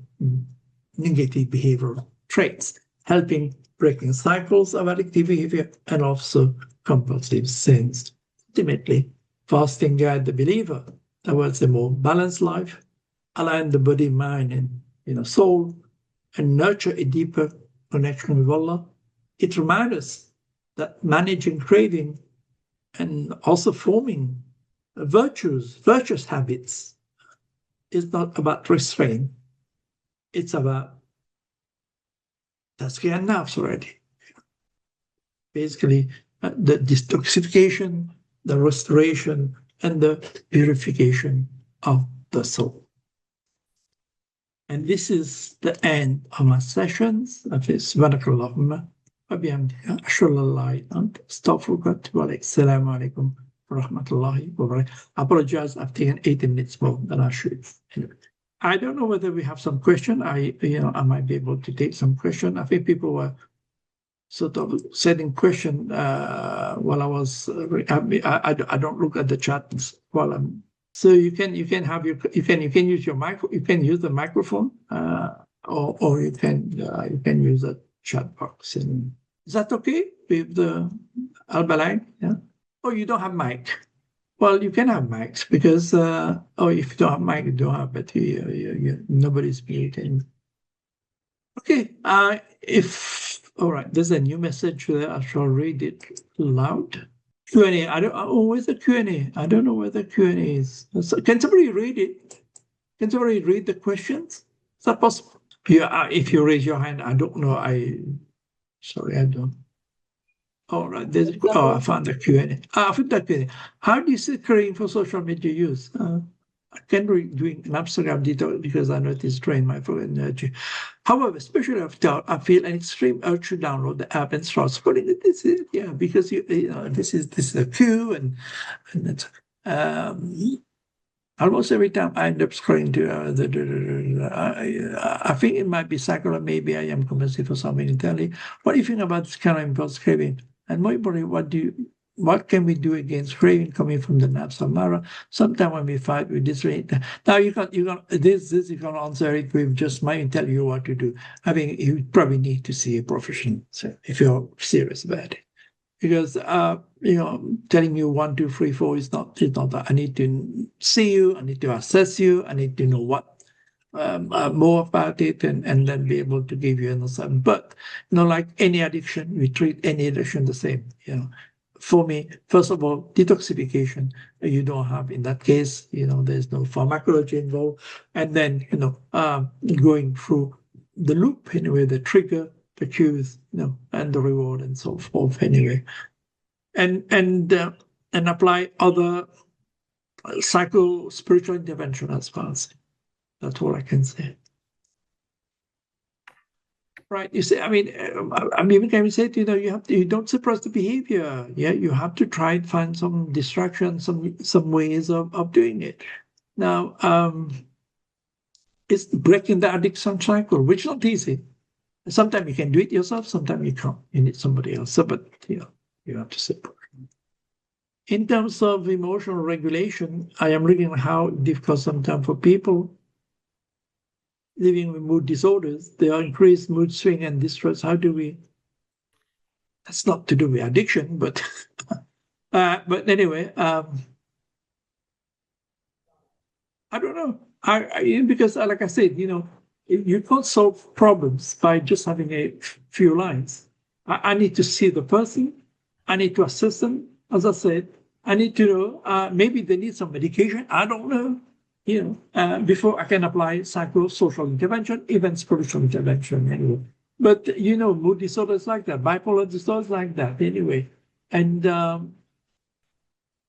negative behavioral traits, helping breaking cycles of addictive behavior and also compulsive sins. Ultimately, fasting guides the believer towards a more balanced life, align the body, mind, and soul, and nurture a deeper connection with Allah. It reminds us that managing craving and also forming virtuous habits is not about restraint. It's about tazkiyah an-nafs already. Basically, the detoxification, the restoration, and the purification of the soul. And this is the end of my sessions of this 𝗥𝗀𝗀𝗶 𝗥𝗀𝗀𝗃𝗀𝗃 Assalamu alaikum wa rahmatullahi wa barakatuh. I apologize, I've taken 80 minutes more than I should. Anyway, I don't know whether we have some question. I might be able to take some question. I think people were sort of sending question while I was. I don't look at the chats while I'm. So you can use your you can use the microphone, or you can use the chat box. And is that okay with the al-Balagh? Yeah. Oh, you don't have mic. Well, you can have mics because if you don't have mic, you don't have. But nobody's muted. Okay. All right, there's a new message there. I shall read it loud. Q&A. Where's the Q&A? I don't know where the Q&A is. So, can somebody read it? Can somebody read the questions? Is that possible? Yeah. If you raise your hand, I don't know. Sorry, I don't. All right. I found the Q&A. I found the Q&A. How do you see craving for social media use? I can be doing an Amsterdam detox because I know it is drained my energy. However, especially after I feel an extreme urge to download the app and start scrolling it. This is because this is a queue and it's, almost every time I end up scrolling to I think it might be psychological. Maybe I am compulsive for something entirely. What do you think about this kind of impulse craving? And more importantly, what can we do against craving coming from the nafs amara? Sometimes when we fight with this rate, now you can answer it with just my tell you what to do. I mean, you probably need to see a professional if you're serious about it, because telling you 1, 2, 3, 4 is not that. I need to see you. I need to assess you. I need to know what more about it, and then be able to give you an answer. But like any addiction, we treat any addiction the same. For me, first of all, detoxification, you don't have in that case, there's no pharmacology involved. And then, going through the loop anyway, the trigger, the cues, and the reward and so forth anyway. And apply other spiritual intervention as well. That's all I can say. Right, you say. I mean, even can we say, you don't suppress the behavior. Yeah, you have to try and find some distraction, some ways of doing it. Now, it's breaking the addiction cycle, which is not easy. Sometimes you can do it yourself, sometimes you can't. You need somebody else. So, but you have to separate. In terms of emotional regulation, I am reading how difficult sometimes for people living with mood disorders. There are increased mood swing and distress. How do we? That's not to do with addiction, but but anyway, I don't know. Because like I said, you can't solve problems by just having a few lines. I need to see the person. I need to assess them. As I said, I need to know, maybe they need some medication. I don't know, before I can apply psychosocial intervention, even spiritual intervention anyway. But, mood disorders like that, bipolar disorders like that anyway. And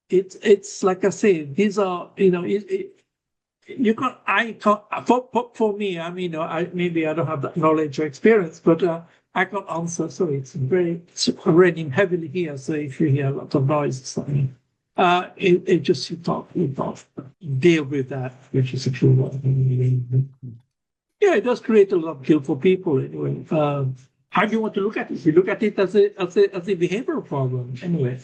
it's like I say, these are, you can't, I can't, for me, I mean, maybe I don't have that knowledge or experience, but I can't answer. So it's raining heavily here. So if you hear a lot of noise, it just, you can't deal with that, which is a true one. Yeah, it does create a lot of guilt for people anyway. How do you want to look at it? You look at it as a behavioral problem anyway.